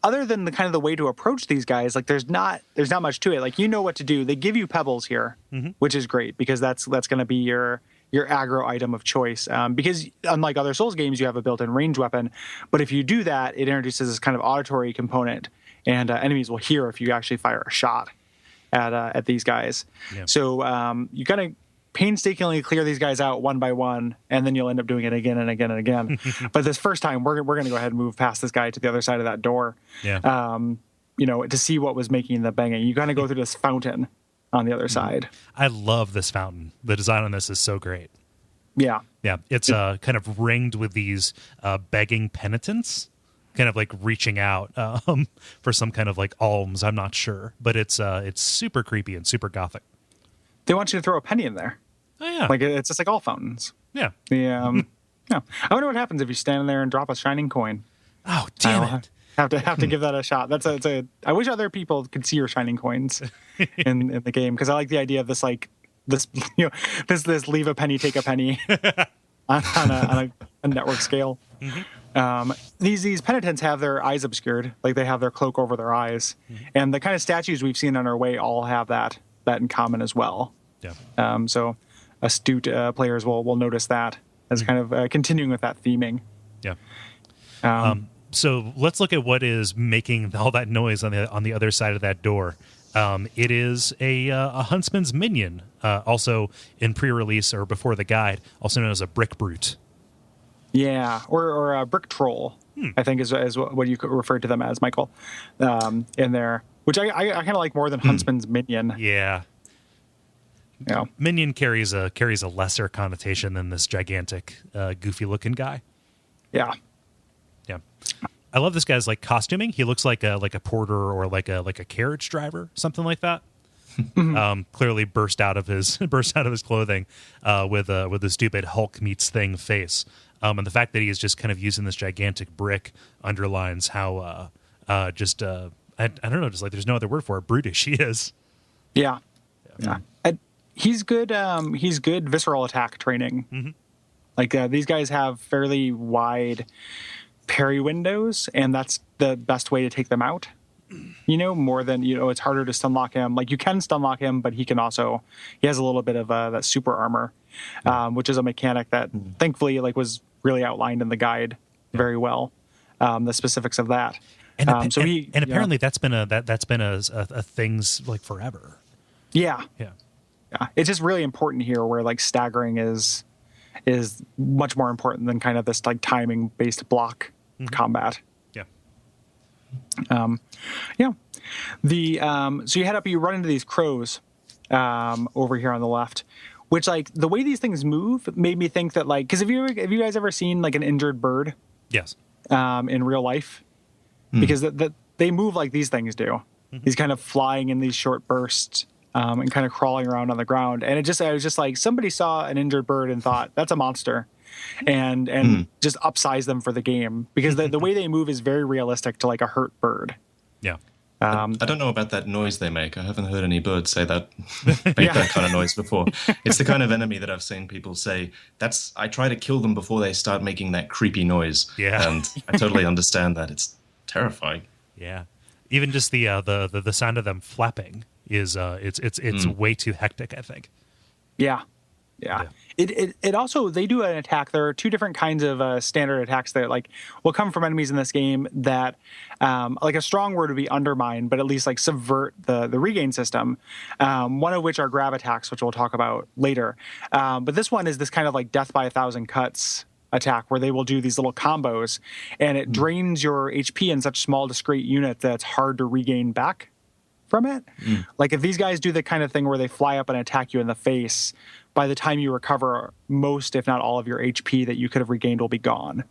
other than the kind of the way to approach these guys, like there's not much to it. Like, what to do. They give you pebbles here, which is great because that's going to be your aggro item of choice. Because unlike other Souls games, you have a built-in range weapon. But if you do that, it introduces this kind of auditory component, and enemies will hear if you actually fire a shot at these guys. Yeah. So you kind of painstakingly clear these guys out one by one, and then you'll end up doing it again and again and again. But this first time, we're going to go ahead and move past this guy to the other side of that door. Yeah. To see what was making the banging. You kind of go through this fountain on the other side. I love this fountain. The design on this is so great. Yeah. Yeah. It's kind of ringed with these begging penitents, kind of like reaching out for some kind of like alms. I'm not sure, but it's super creepy and super gothic. They want you to throw a penny in there. Oh yeah, like it's just like all fountains. Yeah. Yeah. I wonder what happens if you stand there and drop a shining coin. Oh damn it! Have to give that a shot. That's a. I wish other people could see your shining coins in the game, because I like the idea of this this leave a penny, take a penny on a network scale. These penitents have their eyes obscured, like they have their cloak over their eyes, and the kind of statues we've seen on our way all have that in common as well. Yeah. So astute players will notice that as kind of continuing with that theming. Yeah. So let's look at what is making all that noise on the other side of that door. It is a huntsman's minion, also in pre-release or before the guide, also known as a brick brute. Yeah, or a brick troll, I think is what you could refer to them as, Michael, in there, which I kind of like more than huntsman's minion. Yeah. Yeah. Minion carries a lesser connotation than this gigantic, goofy looking guy. Yeah. Yeah. I love this guy's like costuming. He looks like a porter or like a carriage driver, something like that. Clearly burst out of his clothing with a stupid Hulk meets Thing face. And the fact that he is just kind of using this gigantic brick underlines how I don't know, just like there's no other word for it, brutish he is. Yeah. He's good. He's good visceral attack training. Mm-hmm. Like these guys have fairly wide parry windows, and that's the best way to take them out. More than it's harder to stun lock him. Like you can stun lock him, but he has a little bit of that super armor, which is a mechanic that thankfully was really outlined in the guide very well. The specifics of that. And apparently that's been a thing's like forever. Yeah. It's just really important here where staggering is much more important than kind of this timing based block combat. So you run into these crows over here on the left, which the way these things move made me think that because have you guys ever seen an injured bird? Yes. In real life, because they move like these things do. He's kind of flying in these short bursts and kind of crawling around on the ground. And I was just like, somebody saw an injured bird and thought that's a monster, and just upsize them for the game because the way they move is very realistic to a hurt bird. Yeah. I don't know about that noise they make. I haven't heard any birds say that, make that kind of noise before. It's the kind of enemy that I've seen people say, I try to kill them before they start making that creepy noise. Yeah. And I totally understand that. It's terrifying. Yeah. Even just the sound of them flapping is it's way too hectic, I think. Yeah. It also, they do an attack. There are two different kinds of standard attacks that will come from enemies in this game that a strong word would be undermine, but at least subvert the regain system. One of which are grab attacks, which we'll talk about later. But this one is this kind of death by 1,000 cuts attack where they will do these little combos, and it drains your HP in such small discrete units that it's hard to regain back from it. If these guys do the kind of thing where they fly up and attack you in the face, by the time you recover, most, if not all, of your HP that you could have regained will be gone.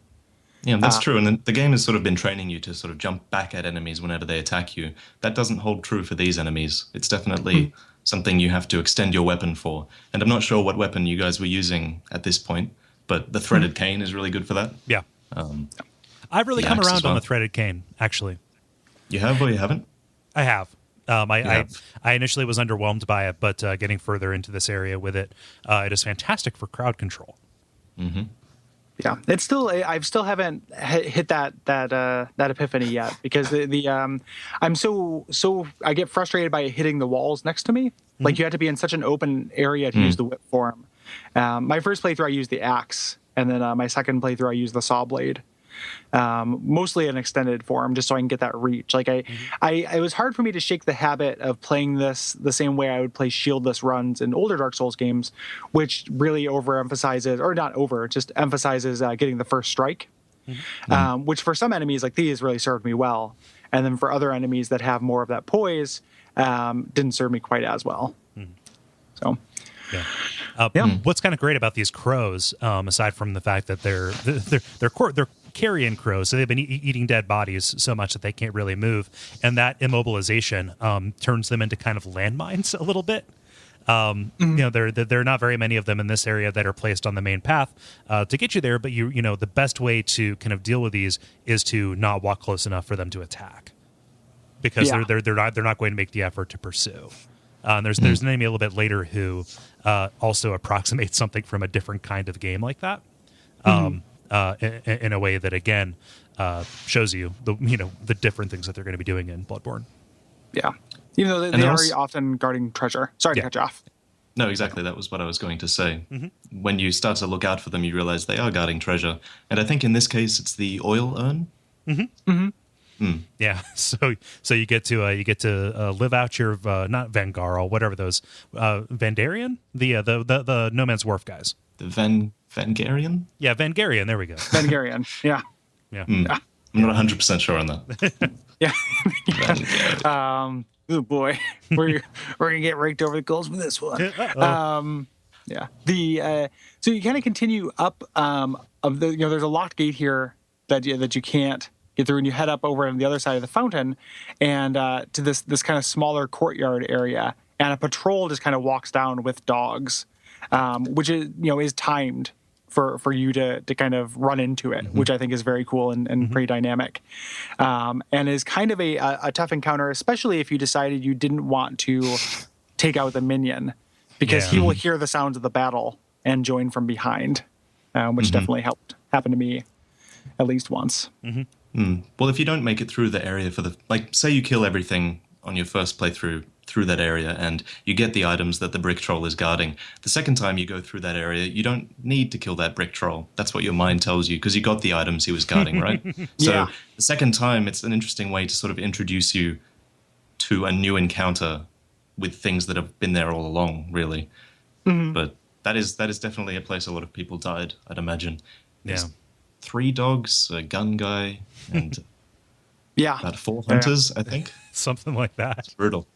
Yeah, that's true. And the game has sort of been training you to sort of jump back at enemies whenever they attack you. That doesn't hold true for these enemies. It's definitely something you have to extend your weapon for. And I'm not sure what weapon you guys were using at this point, but the threaded cane is really good for that. Yeah. I've really come around on the threaded cane, actually. You have or you haven't? I have. I initially was underwhelmed by it, but getting further into this area with it, it is fantastic for crowd control. Mm-hmm. Yeah, it's still. I still haven't hit that epiphany yet because I'm so I get frustrated by hitting the walls next to me. You have to be in such an open area to use the whip form. My first playthrough I used the axe, and then my second playthrough I used the saw blade. Mostly an extended form, just so I can get that reach. It was hard for me to shake the habit of playing this the same way I would play shieldless runs in older Dark Souls games, which really just emphasizes getting the first strike, which for some enemies like these really served me well. And then for other enemies that have more of that poise, didn't serve me quite as well. So... What's kind of great about these crows, aside from the fact that they're carrion crows, so they've been eating dead bodies so much that they can't really move, and that immobilization turns them into kind of landmines a little bit. There are not very many of them in this area that are placed on the main path to get you there, but the best way to kind of deal with these is to not walk close enough for them to attack, because they're not going to make the effort to pursue. There's an enemy a little bit later who also approximates something from a different kind of game like that, in a way that again shows you the different things that they're going to be doing in Bloodborne. Yeah, even though they are often guarding treasure. Sorry to cut you off. No, exactly. That was what I was going to say. When you start to look out for them, you realize they are guarding treasure, and I think in this case it's the oil urn. Yeah, so you get to live out your not Vangarl, whatever those Vandarian, the No Man's Wharf guys. The Vangarian? Yeah, Vangarian. There we go. Vangarian. Yeah. Yeah. I'm not 100% sure on that. Yeah. oh boy, we're gonna get raked over the coals for this one. Yeah. So you kind of continue up of the there's a locked gate here that you can't get through, and you head up over on the other side of the fountain and to this kind of smaller courtyard area, and a patrol just kind of walks down with dogs, which is timed for you to kind of run into it, which I think is very cool and pretty dynamic, and is kind of a tough encounter, especially if you decided you didn't want to take out the minion, because he will hear the sounds of the battle and join from behind, which definitely happened to me at least once. Well, if you don't make it through the area say you kill everything on your first playthrough through that area and you get the items that the brick troll is guarding, the second time you go through that area, you don't need to kill that brick troll. That's what your mind tells you, because you got the items he was guarding, right? So the second time, it's an interesting way to sort of introduce you to a new encounter with things that have been there all along, really. But that is definitely a place a lot of people died, I'd imagine. There's 3 dogs, a gun guy, and about 4 hunters, I think. Something like that. It's brutal.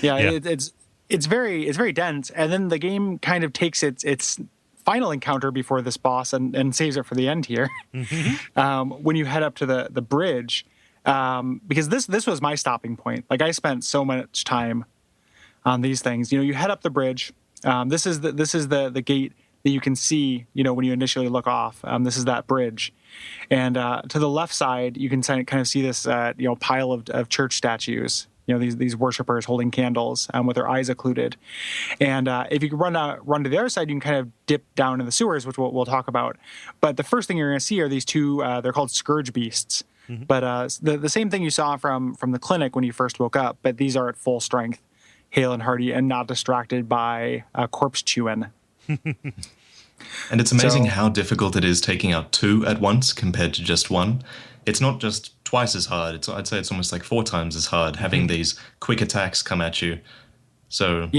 It's very dense, and then the game kind of takes its final encounter before this boss and saves it for the end here. When you head up to the bridge, because this was my stopping point. Like, I spent so much time on these things. You head up the bridge. This is the gate that you can see, when you initially look off. This is that bridge. And to the left side, you can kind of see this, pile of church statues, these worshipers holding candles with their eyes occluded. And if you run to the other side, you can kind of dip down in the sewers, which we'll talk about. But the first thing you're going to see are these 2, they're called Scourge Beasts. But the same thing you saw from the clinic when you first woke up, but these are at full strength, hale and hearty, and not distracted by corpse chewing. And it's amazing how difficult it is taking out 2 at once compared to just 1. It's not just twice as hard. I'd say it's almost like 4 times as hard having these quick attacks come at you. So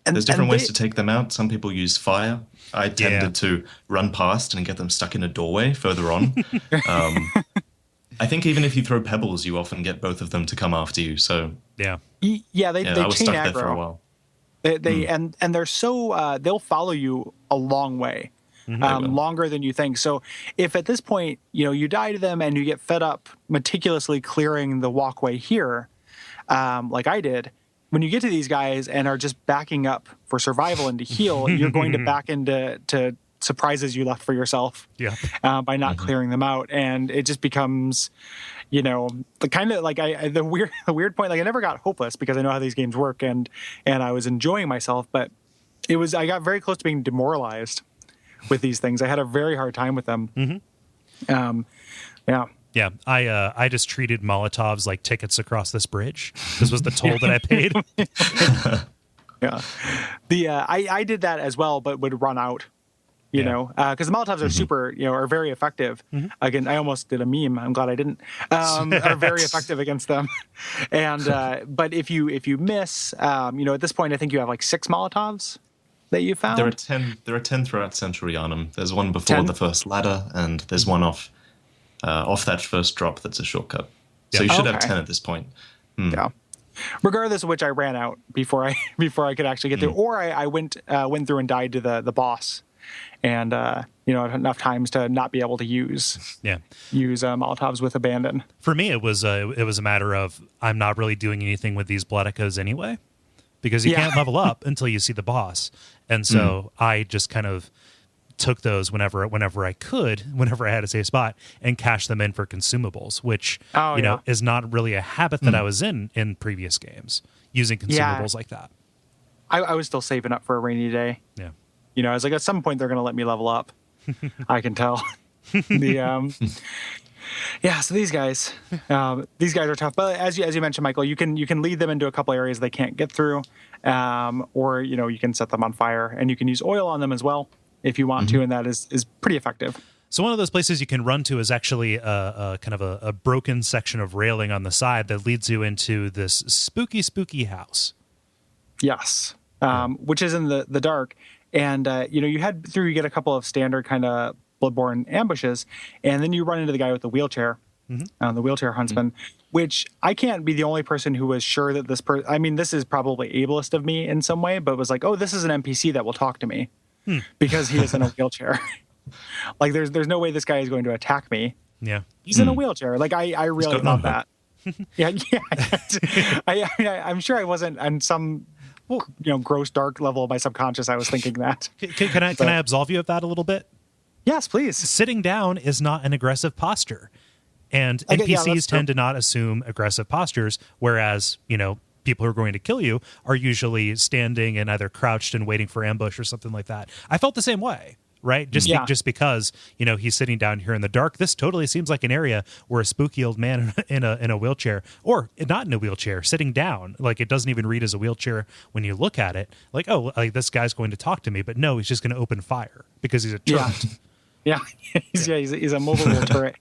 there's different ways to take them out. Some people use fire. I tended to run past and get them stuck in a doorway further on. I think even if you throw pebbles, you often get both of them to come after you. So they I was chain stuck aggro there for a while. And they're so they'll follow you a long way, longer than you think. So if at this point you die to them and you get fed up meticulously clearing the walkway here, like I did, when you get to these guys and are just backing up for survival and to heal, you're going to back into surprises you left for yourself by not clearing them out, and it just becomes the kind of like the weird point. Like, I never got hopeless because I know how these games work, and I was enjoying myself, but I got very close to being demoralized with these things. I had a very hard time with them. I just treated Molotovs like tickets across this bridge. This was the toll that I paid. I did that as well, but would run out. Because the Molotovs are super, are very effective. Again, I almost did a meme. I'm glad I didn't. Are very effective against them. And but if you miss, at this point, I think you have like 6 Molotovs that you found. There are 10 throughout Central Yharnam. There's one before the first ladder, and there's one off that first drop that's a shortcut. So you should have 10 at this point. Yeah. Regardless of which, I ran out before I could actually get there, or I went through and died to the boss. And enough times to not be able to use Molotovs with abandon. For me, it was a matter of I'm not really doing anything with these blood echoes anyway, because you can't level up until you see the boss, and so I just kind of took those whenever I could, whenever I had a safe spot, and cashed them in for consumables, which is not really a habit that I was in previous games, using consumables like that. I was still saving up for a rainy day. Yeah. I was like, at some point they're going to let me level up. I can tell. So these guys are tough. But as you mentioned, Michael, you can lead them into a couple areas they can't get through, or you can set them on fire, and you can use oil on them as well if you want to, and that is pretty effective. So one of those places you can run to is actually a kind of a broken section of railing on the side that leads you into this spooky house. Yes, which is in the dark. And, you head through, you get a couple of standard kind of Bloodborne ambushes, and then you run into the guy with the wheelchair. the wheelchair huntsman, which I can't be the only person who was sure that this person, I mean, this is probably ableist of me in some way, but was like, oh, this is an NPC that will talk to me because he is in a wheelchair. Like, there's no way this guy is going to attack me. Yeah. He's in a wheelchair. Like, I really thought that. Yeah. I'm sure I wasn't on some, gross dark level of my subconscious. I was thinking that. Can I absolve you of that a little bit? Yes, please. Sitting down is not an aggressive posture. And NPCs tend to not assume aggressive postures, whereas, people who are going to kill you are usually standing and either crouched and waiting for ambush or something like that. I felt the same way, right? Just because, he's sitting down here in the dark. This totally seems like an area where a spooky old man in a wheelchair, or not in a wheelchair, sitting down, like it doesn't even read as a wheelchair when you look at it. Like, oh, like this guy's going to talk to me, but no, he's just going to open fire because he's a turret. Yeah, he's a mobile wheel turret,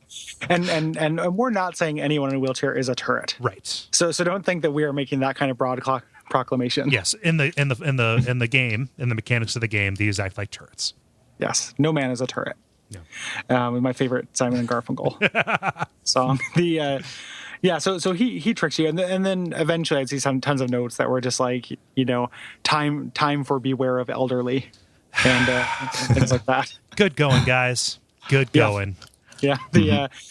and we're not saying anyone in a wheelchair is a turret, right? So don't think that we are making that kind of broad proclamation. Yes, in the game, in the mechanics of the game, these act like turrets. Yes, no man is a turret. No, my favorite Simon and Garfunkel song. So he tricks you, and then eventually I'd see some tons of notes that were just like time for beware of elderly. And things like that. Good going, guys. Good going. Yeah.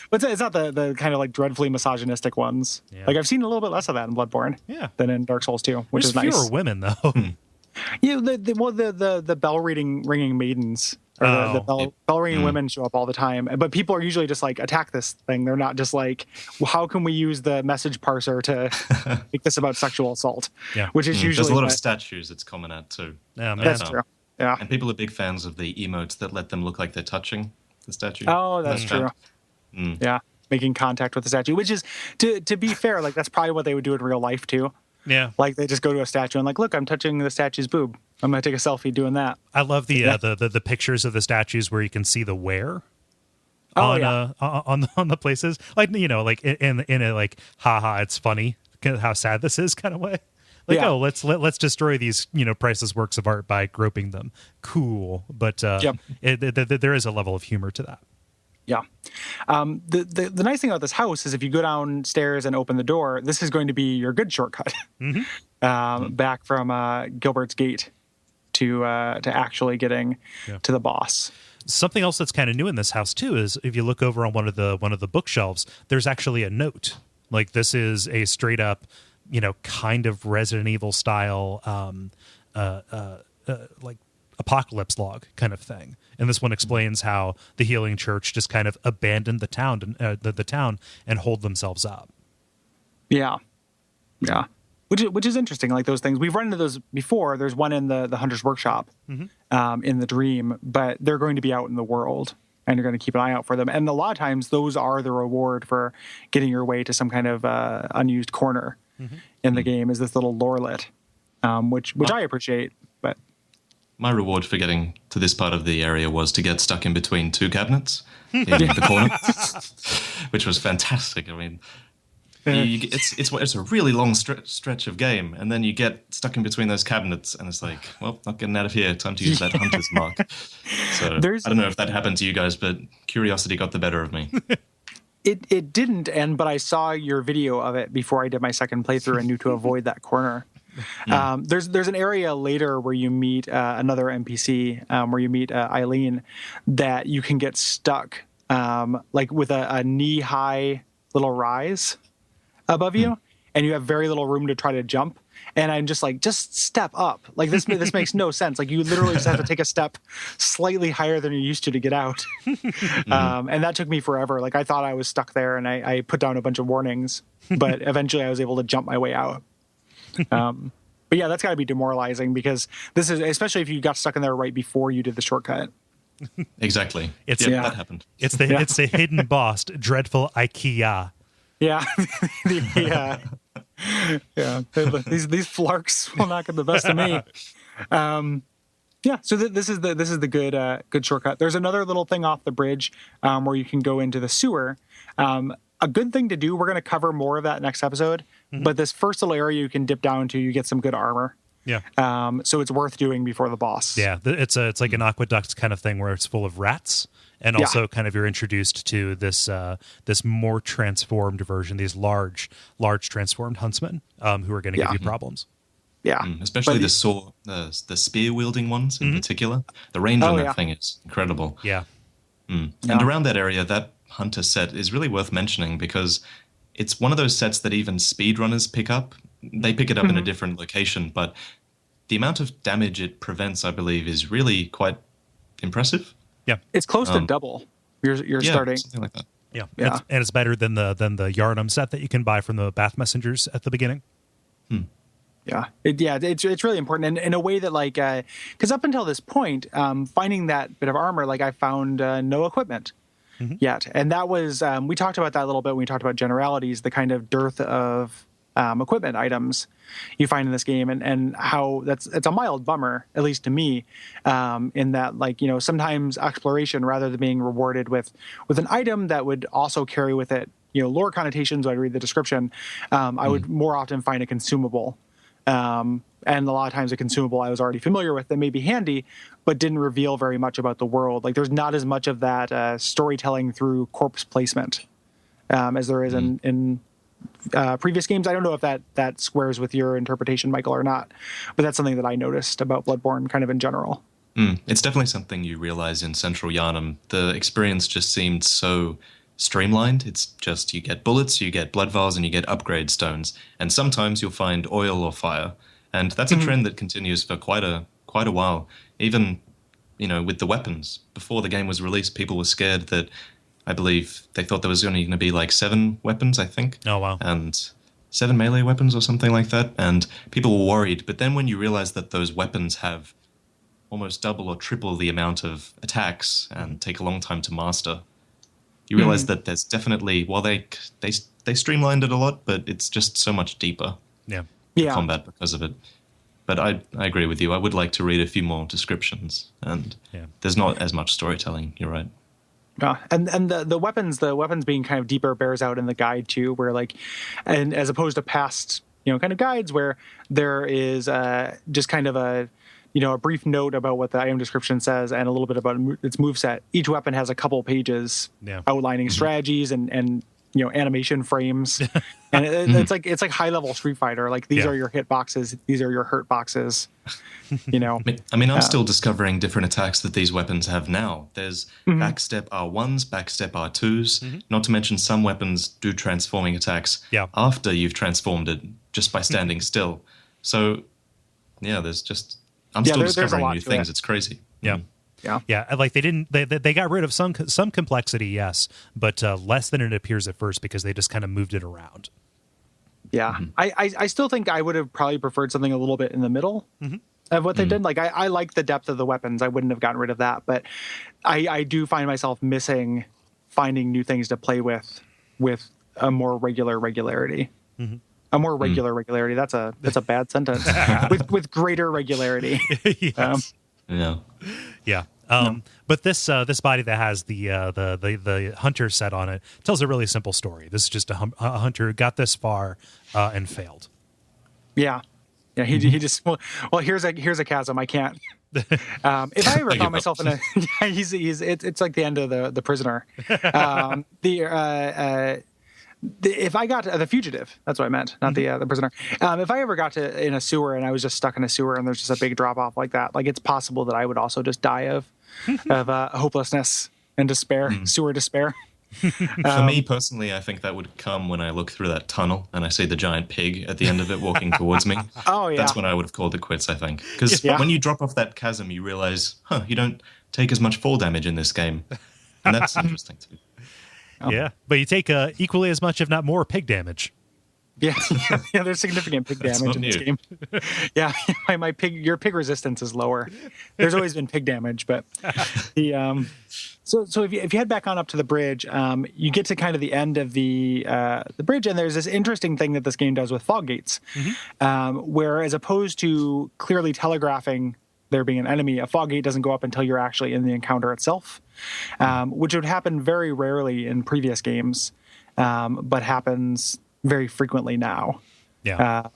But it's not the kind of like dreadfully misogynistic ones. Yeah. Like I've seen a little bit less of that in Bloodborne. Than in Dark Souls 2, which is nice. There's fewer women though. The bell ringing maidens or the bell ringing women show up all the time, but people are usually just like attack this thing. They're not just like, well, how can we use the message parser to make this about sexual assault? Yeah, which is usually there's a lot of statues it's common at too. Yeah, that's true. Yeah, and people are big fans of the emotes that let them look like they're touching the statue. Oh, that's true. Yeah, making contact with the statue, which is, to be fair, like that's probably what they would do in real life too. Yeah, like they just go to a statue and like, look, I'm touching the statue's boob. I'm gonna take a selfie doing that. I love the pictures of the statues where you can see the wear. On the places, like like in a like, haha, it's funny how sad this is kind of way. Like, let's destroy these, priceless works of art by groping them. Cool. But there is a level of humor to that. Yeah. The nice thing about this house is if you go downstairs and open the door, this is going to be your good shortcut back from Gilbert's Gate to actually getting to the boss. Something else that's kind of new in this house, too, is if you look over on one of the bookshelves, there's actually a note. Like, this is a straight up, kind of Resident Evil style, like apocalypse log kind of thing. And this one explains how the Healing Church just kind of abandoned the town, the town, and hold themselves up. Yeah, which is interesting. Like those things, we've run into those before. There's one in the Hunter's Workshop, in the Dream, but they're going to be out in the world. And you're going to keep an eye out for them. And a lot of times those are the reward for getting your way to some kind of unused corner in the game, is this little lorelet, which I appreciate. But my reward for getting to this part of the area was to get stuck in between two cabinets in the corner, which was fantastic. I mean, it's a really long stretch of game, and then you get stuck in between those cabinets, and it's like, well, not getting out of here. Time to use that hunter's mark. So I don't know if that happened to you guys, but curiosity got the better of me. It didn't, but I saw your video of it before I did my second playthrough and knew to avoid that corner. There's an area later where you meet another NPC, where you meet Eileen, that you can get stuck like with a knee-high little rise above you, and you have very little room to try to jump. And I'm just like, just step up. Like this makes no sense. Like you literally just have to take a step slightly higher than you're used to get out. And that took me forever. Like I thought I was stuck there, and I put down a bunch of warnings, but eventually I was able to jump my way out. But yeah, that's got to be demoralizing, because this is, especially if you got stuck in there right before you did the shortcut. Exactly. That happened. It's the hidden boss, dreadful IKEA. Yeah. These flarks will not get the best of me. So this is the good shortcut. There's another little thing off the bridge where you can go into the sewer. A good thing to do. We're going to cover more of that next episode. But this first little area you can dip down to, you get some good armor. Yeah. So it's worth doing before the boss. Yeah, it's like an aqueduct kind of thing where it's full of rats, and also kind of you're introduced to this this more transformed version, these large transformed huntsmen who are going to give you problems. Yeah, especially the spear wielding ones in particular. The range on that thing is incredible. Yeah. And around that area, that hunter set is really worth mentioning because it's one of those sets that even speedrunners pick up. They pick it up in a different location, but the amount of damage it prevents, I believe, is really quite impressive. Yeah, it's close to double. You're starting something like that. Yeah. And it's better than the Yharnam set that you can buy from the Bath Messengers at the beginning. Yeah, it's really important, and in a way that because up until this point, finding that bit of armor, I found no equipment yet, and that was we talked about that a little bit when we talked about generalities, the kind of dearth of equipment items you find in this game, and how it's a mild bummer, at least to me, in that sometimes exploration, rather than being rewarded with an item that would also carry with it lore connotations. I'd read the description. I would more often find a consumable. And a lot of times a consumable I was already familiar with that may be handy, but didn't reveal very much about the world. There's not as much of that storytelling through corpse placement as there is in previous games. I don't know if that squares with your interpretation, Michael, or not, but that's something that I noticed about Bloodborne kind of in general. It's definitely something you realize in Central Yharnam. The experience just seemed so streamlined. It's just you get bullets, you get blood vials, and you get upgrade stones, and sometimes you'll find oil or fire, and that's a trend that continues for quite a while. Even with the weapons, before the game was released, people were scared that, I believe they thought there was only going to be 7 weapons, I think. Oh wow! And 7 melee weapons or something like that, and people were worried. But then when you realize that those weapons have almost double or triple the amount of attacks and take a long time to master, you realize that there's definitely, while they streamlined it a lot, but it's just so much deeper. Combat because of it. But I agree with you. I would like to read a few more descriptions, and there's not as much storytelling. You're right. Yeah, and the weapons being kind of deeper bears out in the guide too, where and as opposed to past kind of guides where there is just kind of a brief note about what the item description says and a little bit about its moveset. Each weapon has a couple pages outlining strategies and animation frames, and it's like high level Street Fighter. These are your hit boxes, these are your hurt boxes. I mean, I'm still discovering different attacks that these weapons have now. There's backstep R1s, backstep R2s. Not to mention some weapons do transforming attacks after you've transformed it just by standing still. So there's just. I'm still discovering new things. It's crazy. Yeah. They got rid of some complexity, yes, but less than it appears at first because they just kind of moved it around. Yeah, I still think I would have probably preferred something a little bit in the middle of what they did. I like the depth of the weapons. I wouldn't have gotten rid of that, but I do find myself missing finding new things to play with a more regularity. A more regular regularity. That's a bad sentence. with greater regularity. Yes. But this body that has the hunter set on it tells a really simple story. This is just a hunter who got this far and failed. Yeah. He just here's a chasm. I can't. If I ever found myself in a, it's like the end of the Prisoner. If I got to the Fugitive, that's what I meant, not the Prisoner. If I ever got to in a sewer and I was just stuck in a sewer and there's just a big drop off like that, it's possible that I would also just die of hopelessness and despair, sewer despair. For me personally, I think that would come when I look through that tunnel and I see the giant pig at the end of it walking towards me. Oh yeah, that's when I would have called it quits. I think because when you drop off that chasm, you realize, you don't take as much fall damage in this game, and that's interesting too. Yeah, but you take equally as much, if not more, pig damage. Yeah, there's significant pig damage in this game. Yeah, your pig resistance is lower. There's always been pig damage, but so if you head back on up to the bridge, you get to kind of the end of the bridge, and there's this interesting thing that this game does with fog gates, where as opposed to clearly telegraphing there being an enemy, a fog gate doesn't go up until you're actually in the encounter itself, which would happen very rarely in previous games, but happens very frequently now. Yeah.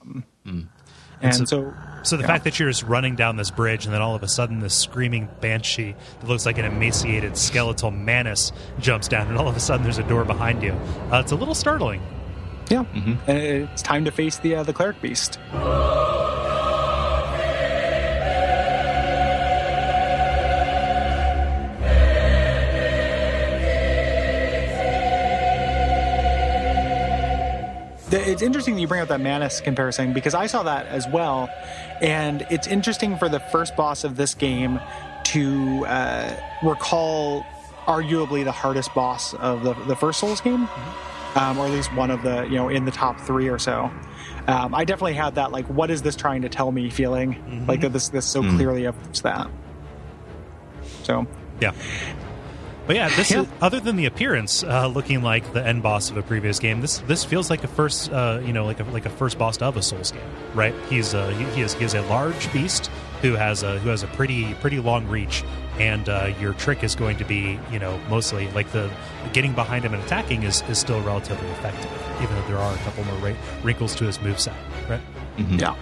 And so the fact that you're just running down this bridge and then all of a sudden this screaming banshee that looks like an emaciated skeletal manus jumps down and all of a sudden there's a door behind you. It's a little startling. Yeah. Mm-hmm. And it's time to face the Cleric Beast. It's interesting that you bring up that Manus comparison because I saw that as well. And it's interesting for the first boss of this game to recall arguably the hardest boss of the first Souls game, or at least one of the, in the top 3 or so. I definitely had that, like, what is this trying to tell me feeling? Like that this so clearly evidences that. So, yeah. But yeah, this is, other than the appearance looking like the end boss of a previous game, this feels like a first, like a first boss of a Souls game, right? He is a large beast who has a pretty long reach, and your trick is going to be, mostly like the getting behind him and attacking is still relatively effective, even though there are a couple more wrinkles to his moveset, right? Mm-hmm. Yeah.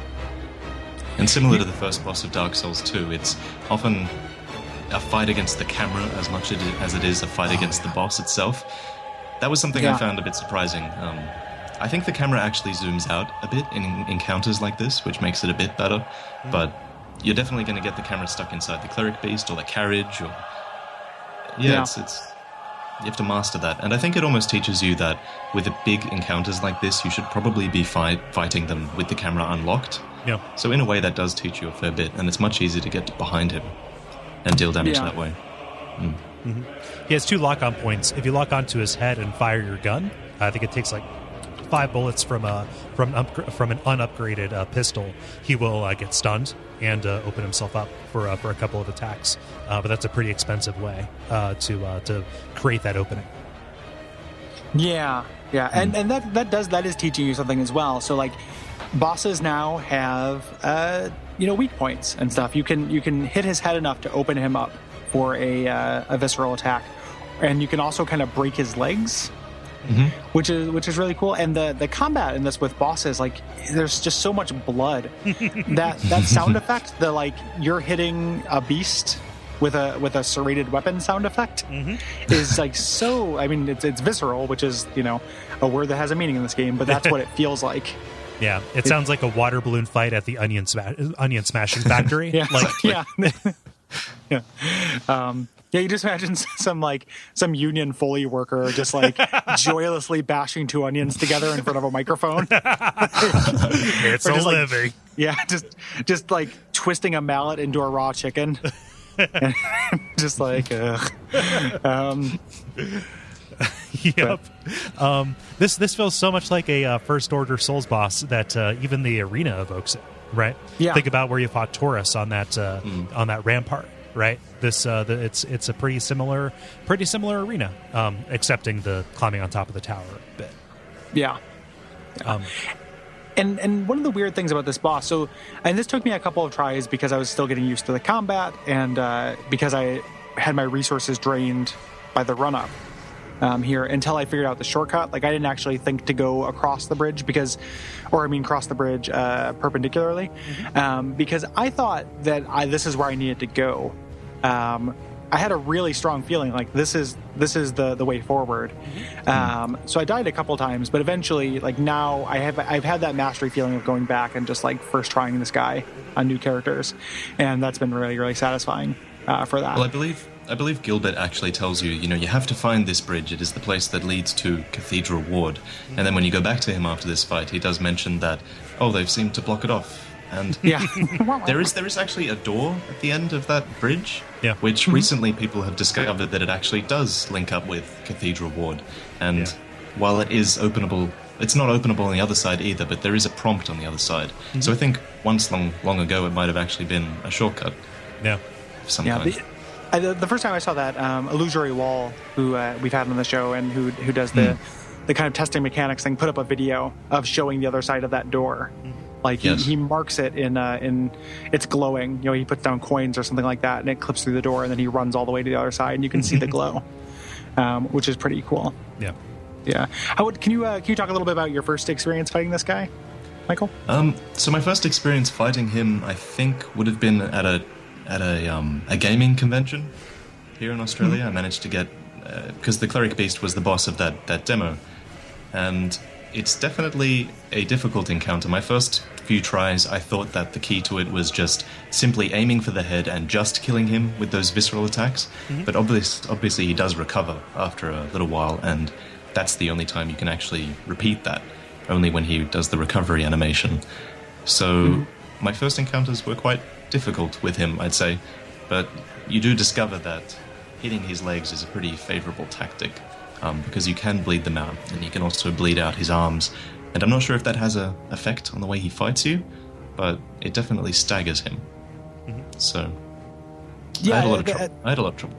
And similar to the first boss of Dark Souls 2, it's often a fight against the camera as much as it is a fight against the boss itself. That was something I found a bit surprising. I think the camera actually zooms out a bit in encounters like this, which makes it a bit better, but you're definitely going to get the camera stuck inside the Cleric Beast or the carriage, or it's you have to master that. And I think it almost teaches you that with the big encounters like this, you should probably be fighting them with the camera unlocked. Yeah. So in a way, that does teach you a fair bit, and it's much easier to get behind him and deal damage that way. Mm-hmm. He has 2 lock-on points. If you lock onto his head and fire your gun, I think it takes like 5 bullets from an unupgraded pistol. He will get stunned and open himself up for a couple of attacks. But that's a pretty expensive way to create that opening. Yeah, and that is teaching you something as well. So like, bosses now have weak points and stuff. You can hit his head enough to open him up for a visceral attack, and you can also kind of break his legs, which is really cool. And the combat in this with bosses, like, there's just so much blood. that sound effect, the like you're hitting a beast with a serrated weapon sound effect, is like so. I mean, it's visceral, which is a word that has a meaning in this game, but that's what it feels like. Yeah, it sounds like a water balloon fight at the onion smashing factory. Yeah, like, yeah. You just imagine some union Foley worker just like joyously bashing 2 onions together in front of a microphone. It's a living. Just like twisting a mallet into a raw chicken. And just like, Yep. This feels so much like a First Order Souls boss that even the arena evokes it, right? Yeah. Think about where you fought Taurus on that rampart, right? This it's a pretty similar arena, excepting the climbing on top of the tower bit. Yeah. And one of the weird things about this boss, and this took me a couple of tries because I was still getting used to the combat, and because I had my resources drained by the run-up here until I figured out the shortcut. Like, I didn't actually think to go across the bridge cross the bridge perpendicularly, because I thought that this is where I needed to go. I had a really strong feeling like this is the way forward. So I died a couple times, but eventually, like, now I've had that mastery feeling of going back and just like first trying this guy on new characters, and that's been really, really satisfying for that. Well, I believe Gilbert actually tells you, you have to find this bridge. It is the place that leads to Cathedral Ward. And then when you go back to him after this fight, he does mention that, they've seemed to block it off. And there is actually a door at the end of that bridge, which recently people have discovered that it actually does link up with Cathedral Ward. And while it is openable, it's not openable on the other side either, but there is a prompt on the other side. So I think once long ago it might have actually been a shortcut. Yeah. Of some kind. The first time I saw that, Illusory Wall, who we've had on the show and who does the kind of testing mechanics thing, put up a video of showing the other side of that door. Like, he marks it in it's glowing. He puts down coins or something like that, and it clips through the door, and then he runs all the way to the other side, and you can see the glow, which is pretty cool. Yeah. Yeah. Can you talk a little bit about your first experience fighting this guy? Michael? So my first experience fighting him, I think, would have been at a gaming convention here in Australia. I managed to get because the Cleric Beast was the boss of that demo, and it's definitely a difficult encounter. My first few tries, I thought that the key to it was just simply aiming for the head and just killing him with those visceral attacks. But obviously he does recover after a little while, and that's the only time you can actually repeat that, only when he does the recovery animation. So my first encounters were quite difficult with him, I'd say, but you do discover that hitting his legs is a pretty favorable tactic, because you can bleed them out, and you can also bleed out his arms. And I'm not sure if that has an effect on the way he fights you, but it definitely staggers him. So I had a lot of trouble.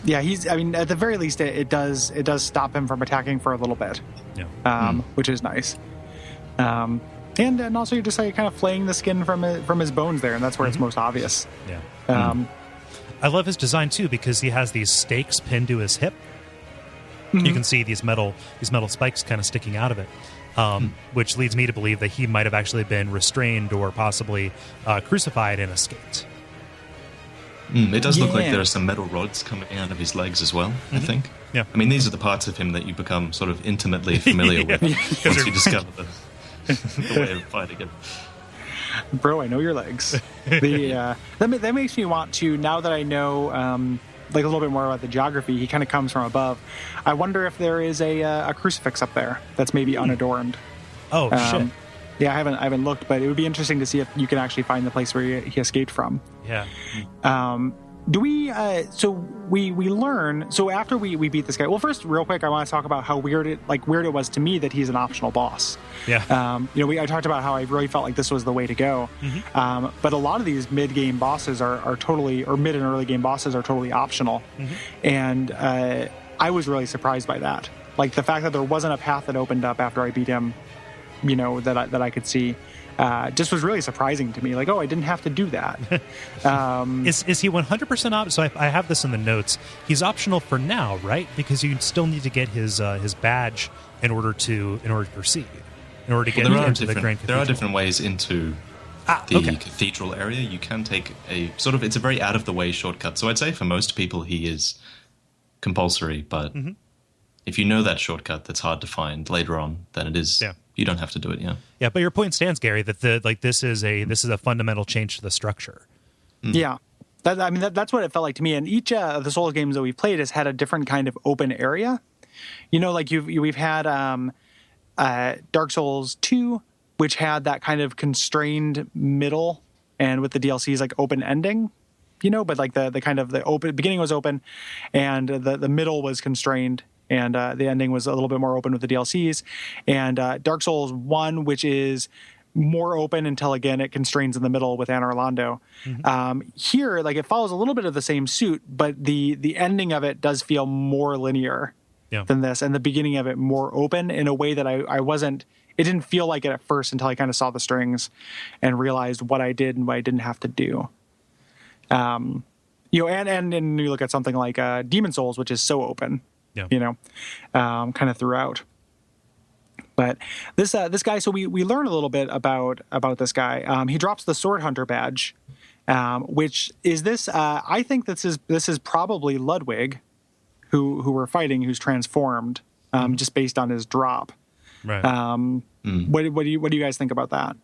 Yeah, at the very least, it does stop him from attacking for a little bit, which is nice. And also you're just like kind of flaying the skin from his bones there, and that's where it's most obvious. Yeah. I love his design too, because he has these stakes pinned to his hip. You can see these metal spikes kind of sticking out of it, which leads me to believe that he might have actually been restrained or possibly crucified and escaped. It does look like there are some metal rods coming out of his legs as well, I think. Yeah. I mean, these are the parts of him that you become sort of intimately familiar with once you discover the way of fighting him. Bro, I know your legs. That makes me want to, now that I know like a little bit more about the geography, he kind of comes from above. I wonder if there is a crucifix up there that's maybe unadorned. Oh, shit. Yeah, I haven't looked, but it would be interesting to see if you can actually find the place where he escaped from. Yeah. Do we? So we learn. So after we beat this guy. Well, first, real quick, I want to talk about how weird it was to me that he's an optional boss. Yeah. I talked about how I really felt like this was the way to go. But a lot of these mid-game bosses are totally, or mid and early game bosses are totally optional, and I was really surprised by that. Like the fact that there wasn't a path that opened up after I beat him, that I could see. Just was really surprising to me. Like, oh, I didn't have to do that. Is he 100% optional? So I have this in the notes. He's optional for now, right? Because you still need to get his badge in order to proceed. In order to get into the Grand Cathedral. There are different ways into the cathedral area. You can take it's a very out of the way shortcut. So I'd say for most people he is compulsory, but if you know that shortcut that's hard to find later on, then it is. Yeah. You don't have to do it, Yeah, but your point stands, Gary, that this is a fundamental change to the structure. Yeah, that's what it felt like to me. And each of the Souls games that we've played has had a different kind of open area. Like we've had Dark Souls 2, which had that kind of constrained middle, and with the DLCs like open ending. But like the kind of the open beginning was open, and the middle was constrained. And the ending was a little bit more open with the DLCs. And Dark Souls 1, which is more open until, again, it constrains in the middle with Anor Londo. Here, like, it follows a little bit of the same suit, but the ending of it does feel more linear than this, and the beginning of it more open in a way that I wasn't... It didn't feel like it at first until I kind of saw the strings and realized what I did and what I didn't have to do. And you look at something like Demon Souls, which is so open. Kind of throughout. But this guy, so we learn a little bit about this guy. He drops the Sword Hunter badge, which is this. I think this is probably Ludwig, who we're fighting, who's transformed, just based on his drop. Right. What do you guys think about that?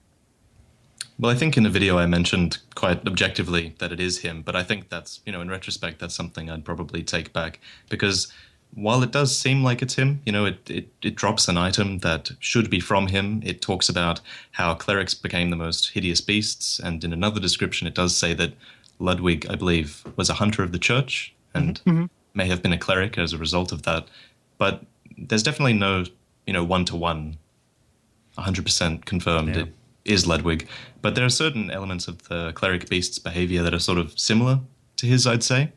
Well, I think in the video I mentioned quite objectively that it is him, but I think that's, in retrospect, that's something I'd probably take back, because while it does seem like it's him, it drops an item that should be from him. It talks about how clerics became the most hideous beasts, and in another description it does say that Ludwig, I believe, was a hunter of the church and may have been a cleric as a result of that. But there's definitely no, one-to-one, 100% confirmed it is Ludwig. But there are certain elements of the Cleric Beast's behavior that are sort of similar to his, I'd say,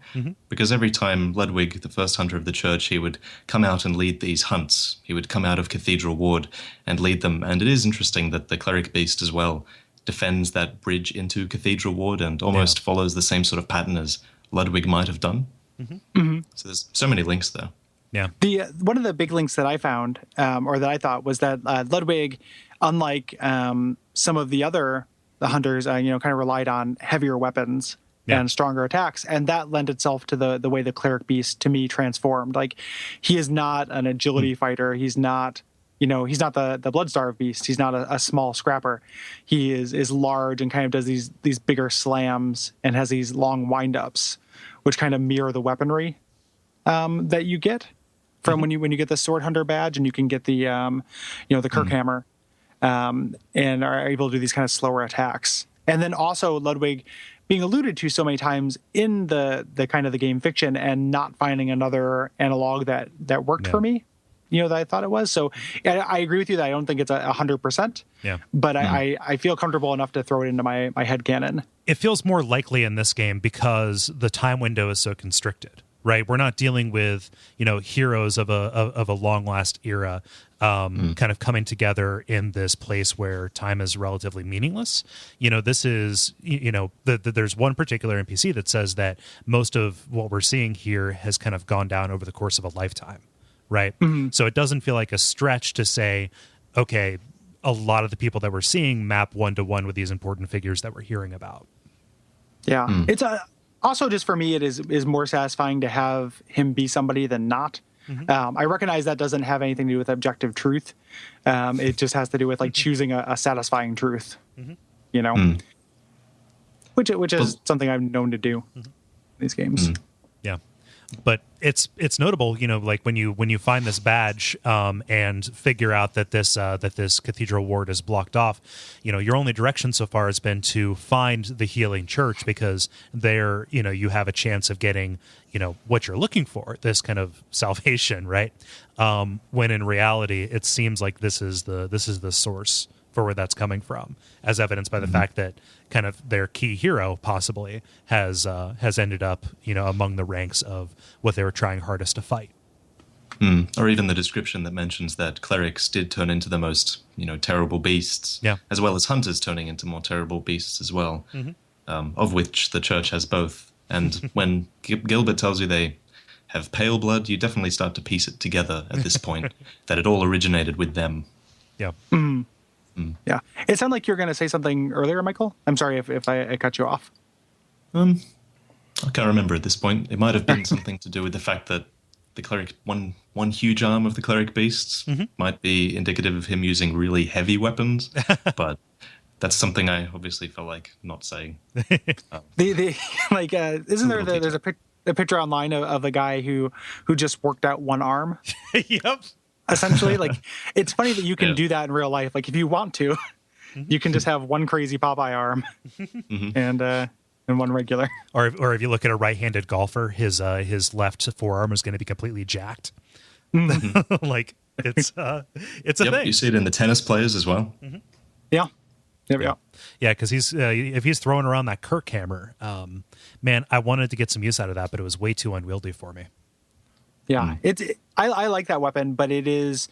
because every time Ludwig, the first hunter of the church, he would come out and lead these hunts. He would come out of Cathedral Ward and lead them. And it is interesting that the Cleric Beast as well defends that bridge into Cathedral Ward and almost follows the same sort of pattern as Ludwig might have done. So there's so many links there. Yeah. One of the big links that I found, or that I thought, was that Ludwig, unlike some of the hunters, kind of relied on heavier weapons and stronger attacks, and that lent itself to the way the Cleric Beast to me transformed. Like, he is not an agility fighter. He's not, he's not the Bloodstarved Beast. He's not a small scrapper. He is large and kind of does these bigger slams and has these long windups, which kind of mirror the weaponry that you get from when you get the Sword Hunter badge, and you can get the the Kirk hammer, and are able to do these kind of slower attacks. And then also Ludwig being alluded to so many times in the kind of the game fiction, and not finding another analog that worked for me, that I thought it was. So I agree with you that I don't think it's 100%. Yeah. But I feel comfortable enough to throw it into my headcanon. It feels more likely in this game because the time window is so constricted, right? We're not dealing with, heroes of a long last era kind of coming together in this place where time is relatively meaningless. This is, there's one particular NPC that says that most of what we're seeing here has kind of gone down over the course of a lifetime, right? Mm-hmm. So it doesn't feel like a stretch to say, okay, a lot of the people that we're seeing map one-to-one with these important figures that we're hearing about. Yeah. It's also, just for me, it is more satisfying to have him be somebody than not. Mm-hmm. I recognize that doesn't have anything to do with objective truth. It just has to do with like choosing a satisfying truth, which is something I've known to do in these games. Yeah. But it's notable, like when you find this badge and figure out that this cathedral ward is blocked off, your only direction so far has been to find the healing church, because there, you have a chance of getting, what you're looking for, this kind of salvation, right? When in reality, it seems like this is the source for where that's coming from, as evidenced by the fact that kind of their key hero possibly has ended up, among the ranks of what they were trying hardest to fight. Or even the description that mentions that clerics did turn into the most, terrible beasts, as well as hunters turning into more terrible beasts as well, of which the church has both. And when Gilbert tells you they have pale blood, you definitely start to piece it together at this point, that it all originated with them. Yeah. Yeah. It sounded like you were going to say something earlier, Michael. I'm sorry if I cut you off. I can't remember at this point. It might have been something to do with the fact that the cleric, one huge arm of the Cleric Beast might be indicative of him using really heavy weapons, but that's something I obviously felt like not saying. Isn't there's a picture online of a guy who just worked out one arm? Yep. Essentially, like, it's funny that you can do that in real life. Like, if you want to, you can just have one crazy Popeye arm and one regular. Or if you look at a right-handed golfer, his left forearm is going to be completely jacked. Like, it's a thing. You see it in the tennis players as well. Yeah. Yeah, because if he's throwing around that Kirk hammer, man, I wanted to get some use out of that, but it was way too unwieldy for me. Yeah, I like that weapon, but it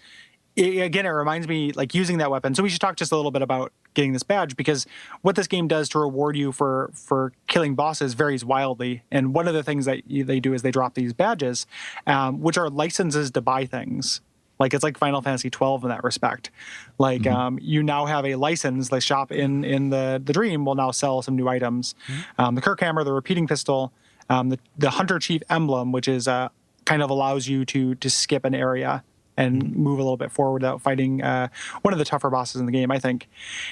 reminds me, like, using that weapon. So we should talk just a little bit about getting this badge, because what this game does to reward you for killing bosses varies wildly. And one of the things that they do is they drop these badges, which are licenses to buy things. Like, it's like Final Fantasy 12 in that respect. Like, you now have a license. The shop in the Dream will now sell some new items. The Kirk hammer, the repeating pistol, the Hunter Chief emblem, which is kind of allows you to skip an area and move a little bit forward without fighting one of the tougher bosses in the game, I think.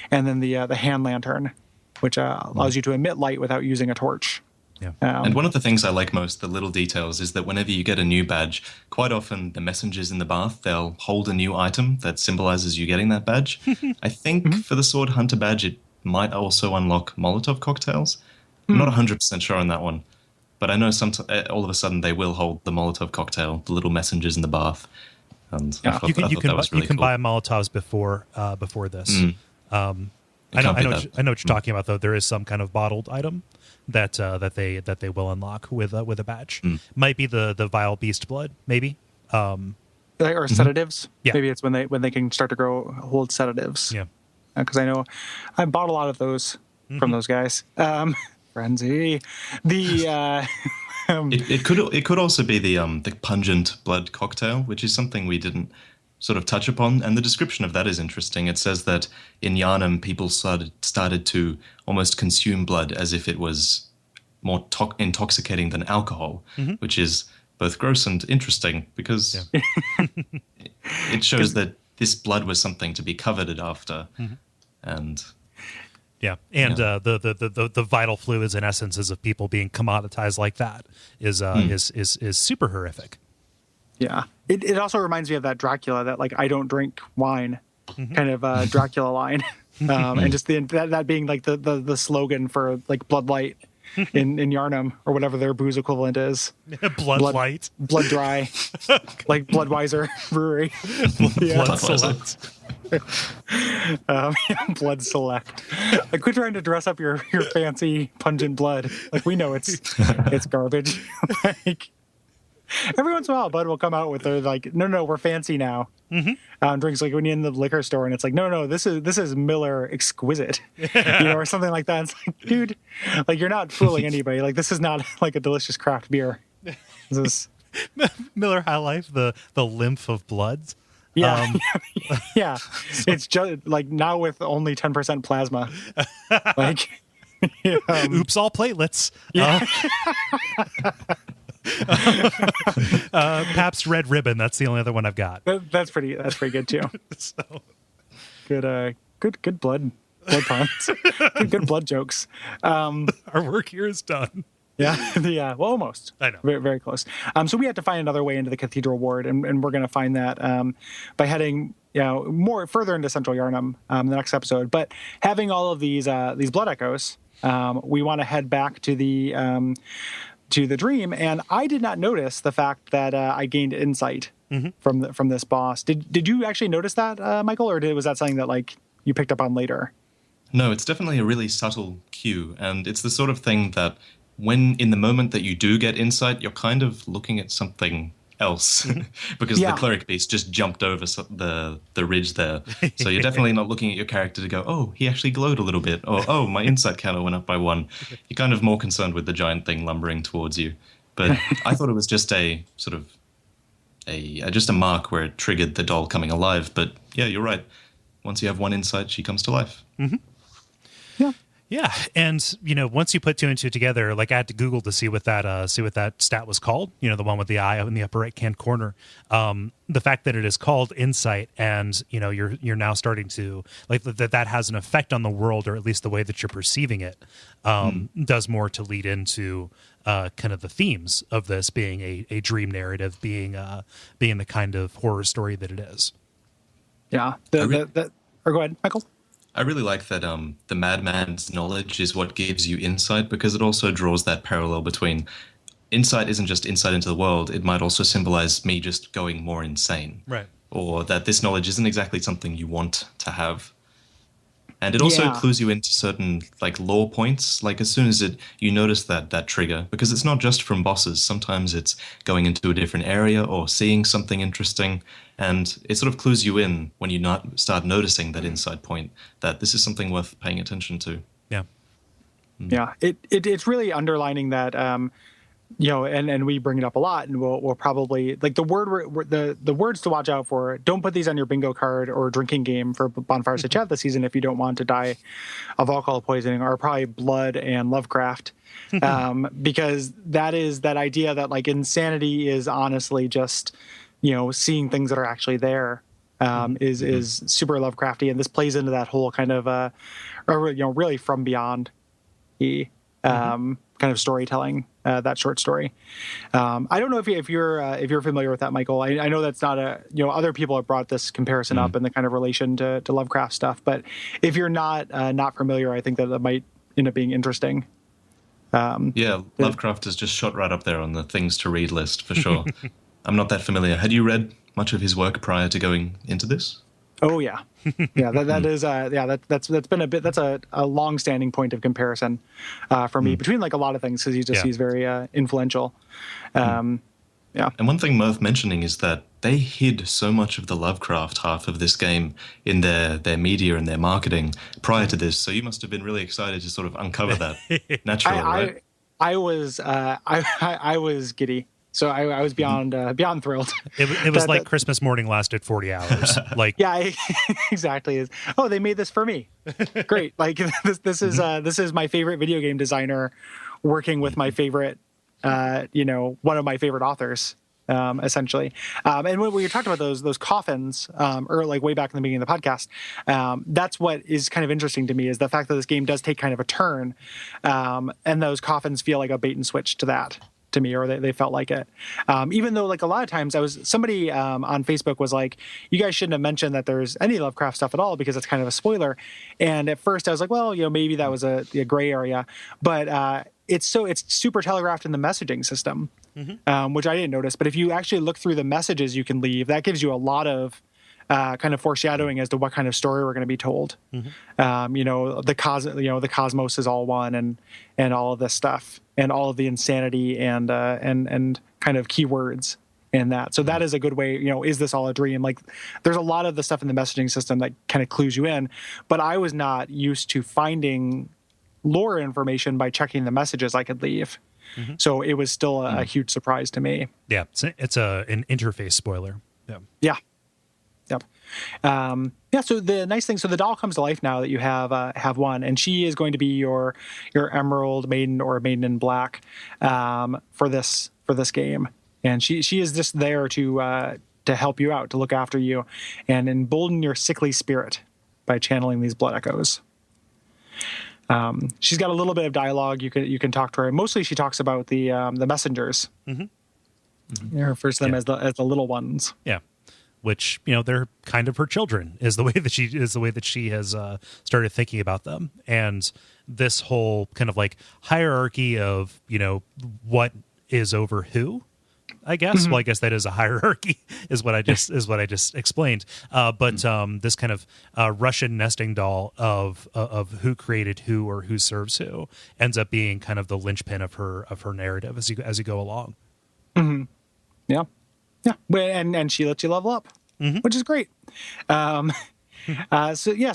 And then the hand lantern, which allows you to emit light without using a torch. Yeah. And one of the things I like most, the little details, is that whenever you get a new badge, quite often the messengers in the bath, they'll hold a new item that symbolizes you getting that badge. I think for the Sword Hunter badge, it might also unlock Molotov cocktails. I'm not 100% sure on that one. But I know all of a sudden they will hold the Molotov cocktail, the little messengers in the bath. And you can buy Molotovs before this. I know what you're talking about, though. There is some kind of bottled item that they will unlock with a badge. Might be the vile beast blood, maybe. Or sedatives. Yeah. Maybe it's when they can start to hold sedatives. Yeah. Because I know I bought a lot of those from those guys. Frenzy. It could also be the pungent blood cocktail, which is something we didn't sort of touch upon, and the description of that is interesting. It says that in Yharnam, people started to almost consume blood as if it was more intoxicating than alcohol, which is both gross and interesting because it shows that this blood was something to be coveted after, and the vital fluids and essences of people being commoditized like that is super horrific. Yeah, it also reminds me of that Dracula, that like I don't drink wine kind of Dracula line, and just that being like the slogan for like Blood Light in Yharnam or whatever their booze equivalent is. Blood Light, Blood Dry, like Bloodweiser Brewery, Blood Select. Blood Select. Like, quit trying to dress up your fancy pungent blood. Like, we know it's garbage. Like, every once in a while, Bud will come out with their like, no, we're fancy now. Drinks like when you're in the liquor store and it's like, no, this is Miller Exquisite, or something like that. It's like, dude, like you're not fooling anybody. Like this is not like a delicious craft beer. This is Miller High Life, the lymph of bloods. Yeah, yeah. It's just like now with only 10% plasma. Like, oops, all platelets. Yeah. Pabst Red Ribbon. That's the only other one I've got. That's pretty good too. So. Good blood puns. good blood jokes. Our work here is done. Yeah. Well, almost. I know. Very, very close. So we had to find another way into the Cathedral Ward, and we're going to find that by heading, more further into Central Yharnam the next episode. But having all of these blood echoes, we want to head back to the dream, and I did not notice the fact that I gained insight from this boss. Did you actually notice that, Michael, or was that something that like you picked up on later? No, it's definitely a really subtle cue, and it's the sort of thing that when in the moment that you do get insight, you're kind of looking at something else because the Cleric Beast just jumped over the ridge there. So you're definitely not looking at your character to go, oh, he actually glowed a little bit, or oh, my insight counter went up by 1. You're kind of more concerned with the giant thing lumbering towards you. But I thought it was just a sort of just a mark where it triggered the doll coming alive. But yeah, you're right. Once you have 1 insight, she comes to life. Yeah, and once you put 2 and 2 together, like I had to Google to see what that stat was called. The one with the eye in the upper right hand corner. The fact that it is called insight, and you're now starting to like that has an effect on the world, or at least the way that you're perceiving it, does more to lead into kind of the themes of this being a dream narrative, being the kind of horror story that it is. Yeah. Or go ahead, Michael. I really like that the madman's knowledge is what gives you insight, because it also draws that parallel between insight isn't just insight into the world. It might also symbolize me just going more insane. Right. Or that this knowledge isn't exactly something you want to have. And it also clues you into certain like lore points. Like as soon as you notice that trigger, because it's not just from bosses. Sometimes it's going into a different area or seeing something interesting. And it sort of clues you in when you start noticing that insight point that this is something worth paying attention to. Yeah. Yeah. It's really underlining that, and we bring it up a lot, and we'll probably like the words to watch out for. Don't put these on your bingo card or drinking game for Bonfires to Chat this season if you don't want to die of alcohol poisoning, or probably blood and Lovecraft, because that is that idea that like insanity is honestly just seeing things that are actually there, is super Lovecrafty, and this plays into that whole kind of really from beyond kind of storytelling, that short story. I don't know if you're familiar with that, Michael. I know that's not other people have brought this comparison up in the kind of relation to Lovecraft stuff, but if you're not familiar, I think that might end up being interesting. Lovecraft is just shot right up there on the things to read list for sure. I'm not that familiar. Had you read much of his work prior to going into this? Oh yeah, yeah. That is that's been that's a long-standing point of comparison for me between like a lot of things, because he's very influential. Yeah. And one thing worth mentioning is that they hid so much of the Lovecraft half of this game in their media and their marketing prior to this. So you must have been really excited to sort of uncover that naturally, right? I was giddy. So I was beyond thrilled. It was like Christmas morning lasted 40 hours. Like, yeah, exactly. Oh, they made this for me. Great. Like this is my favorite video game designer working with my favorite, one of my favorite authors. Essentially. And when we talked about those coffins, or like way back in the beginning of the podcast, that's what is kind of interesting to me is the fact that this game does take kind of a turn, and those coffins feel like a bait and switch to that. To me, or they felt like it. Even though, like a lot of times, somebody on Facebook was like, "You guys shouldn't have mentioned that there's any Lovecraft stuff at all because it's kind of a spoiler." And at first, I was like, "Well, maybe that was a gray area," but it's super telegraphed in the messaging system, which I didn't notice. But if you actually look through the messages you can leave, that gives you a lot of kind of foreshadowing as to what kind of story we're going to be told. The cosmos is all one, and all of this stuff, and all of the insanity and kind of keywords in that. So that is a good way. Is this all a dream? Like, there's a lot of the stuff in the messaging system that kind of clues you in. But I was not used to finding lore information by checking the messages I could leave. So it was still a huge surprise to me. Yeah, it's an interface spoiler. Yeah. Yep. So the nice thing, so the doll comes to life now that you have one, and she is going to be your Emerald Maiden or Maiden in Black for this game, and she is just there to help you out, to look after you, and embolden your sickly spirit by channeling these blood echoes. She's got a little bit of dialogue. You can talk to her. Mostly, she talks about the messengers. She refers to them as the little ones. Yeah. Which, they're kind of her children is the way that she has started thinking about them. And this whole kind of like hierarchy of, what is over who, I guess. Well, I guess that is a hierarchy is what I just explained. But this kind of Russian nesting doll of who created who or who serves who ends up being kind of the linchpin of her narrative as you go along. Yeah. Yeah, and she lets you level up, which is great. So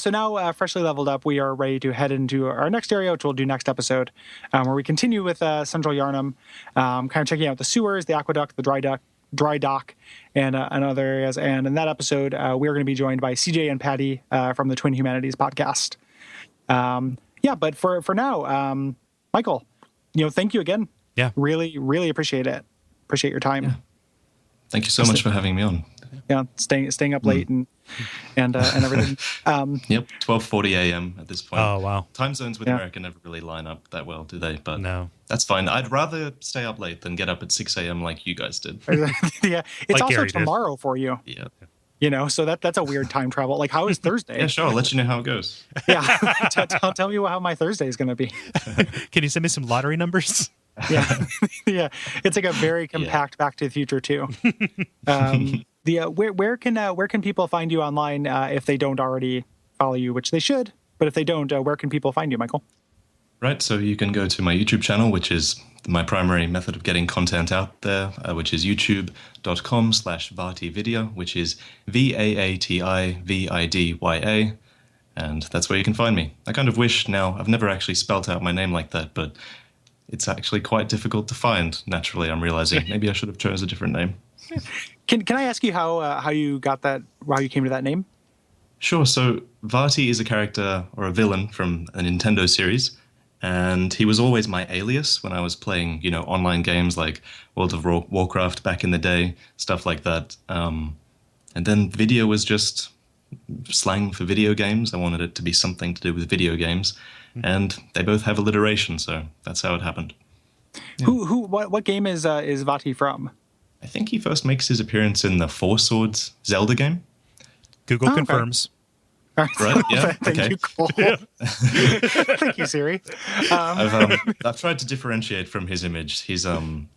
now freshly leveled up, we are ready to head into our next area, which we'll do next episode, where we continue with Central Yharnam, kind of checking out the sewers, the aqueduct, the dry dock, and other areas. And in that episode, we are going to be joined by CJ and Paddy from the Twin Humanities podcast. But for now, Michael, thank you again. Yeah, really, really appreciate it. Appreciate your time. Yeah. Thank you so much for having me on. Yeah, staying up late and everything. Yep, 12:40 a.m. at this point. Oh, wow. Time zones with America never really line up that well, do they? But no, that's fine. I'd rather stay up late than get up at 6 a.m. like you guys did. Yeah, it's like also Gary tomorrow did. For you. Yeah. So that's a weird time travel. Like, how is Thursday? Yeah, sure. I'll let you know how it goes. Yeah, tell me how my Thursday is going to be. Can you send me some lottery numbers? Yeah. It's like a very compact Back to the Future too. Where can people find you online if they don't already follow you, which they should? But if they don't, where can people find you, Michael? Right. So you can go to my YouTube channel, which is my primary method of getting content out there, which is youtube.com/VaatiVidya, which is VaatiVidya. And that's where you can find me. I kind of wish now, I've never actually spelt out my name like that, but it's actually quite difficult to find. Naturally, I'm realizing maybe I should have chose a different name. Can I ask you how you got that? How you came to that name? Sure. So Vaati is a character or a villain from a Nintendo series, and he was always my alias when I was playing, online games like World of Warcraft back in the day, stuff like that. And then Vidya was just slang for video games. I wanted it to be something to do with video games. And they both have alliteration, so that's how it happened. Yeah. What game is Vaati from? I think he first makes his appearance in the Four Swords Zelda game. Google confirms. Okay. Right? Yeah. Thank you, Cole. Thank you, Siri. I've tried to differentiate from his image. He's I'm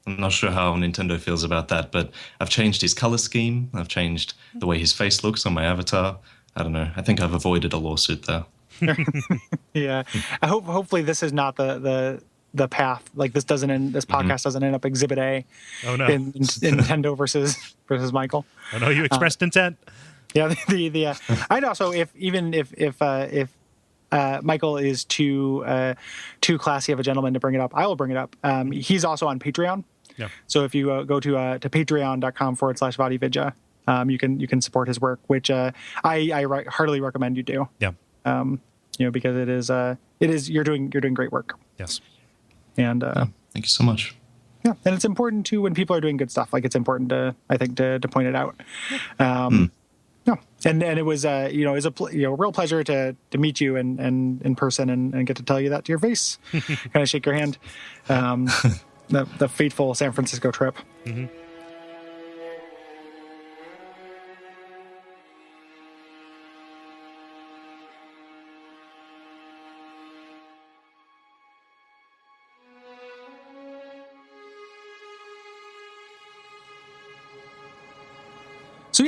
not sure how Nintendo feels about that, but I've changed his color scheme. I've changed the way his face looks on my avatar. I don't know. I think I've avoided a lawsuit there. Yeah, I hopefully this is not the path. Like this podcast doesn't end up Exhibit A. Oh no, in Nintendo versus Michael. Oh no, you expressed intent. Yeah, I'd also if Michael is too classy of a gentleman to bring it up, I will bring it up. He's also on Patreon. Yeah. So if you go to patreon.com/VaatiVidya, you can support his work, which I heartily recommend you do. Yeah. Because it is you're doing great work. Yes. And thank you so much. Yeah, and it's important too when people are doing good stuff. Like it's important to point it out. No, and it was it was a real pleasure to meet you and in person and get to tell you that to your face, kind of shake your hand. The fateful San Francisco trip. Mm-hmm.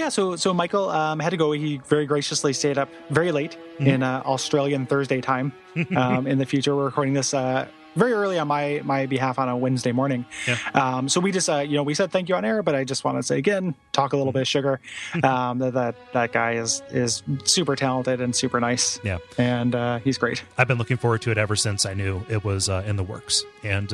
So Michael had to go. He very graciously stayed up very late in Australian Thursday time. In the future, we're recording this very early on my behalf on a Wednesday morning. Yeah. So we just we said thank you on air, but I just want to say again, talk a little bit of sugar. That guy is super talented and super nice. Yeah, and he's great. I've been looking forward to it ever since I knew it was in the works, and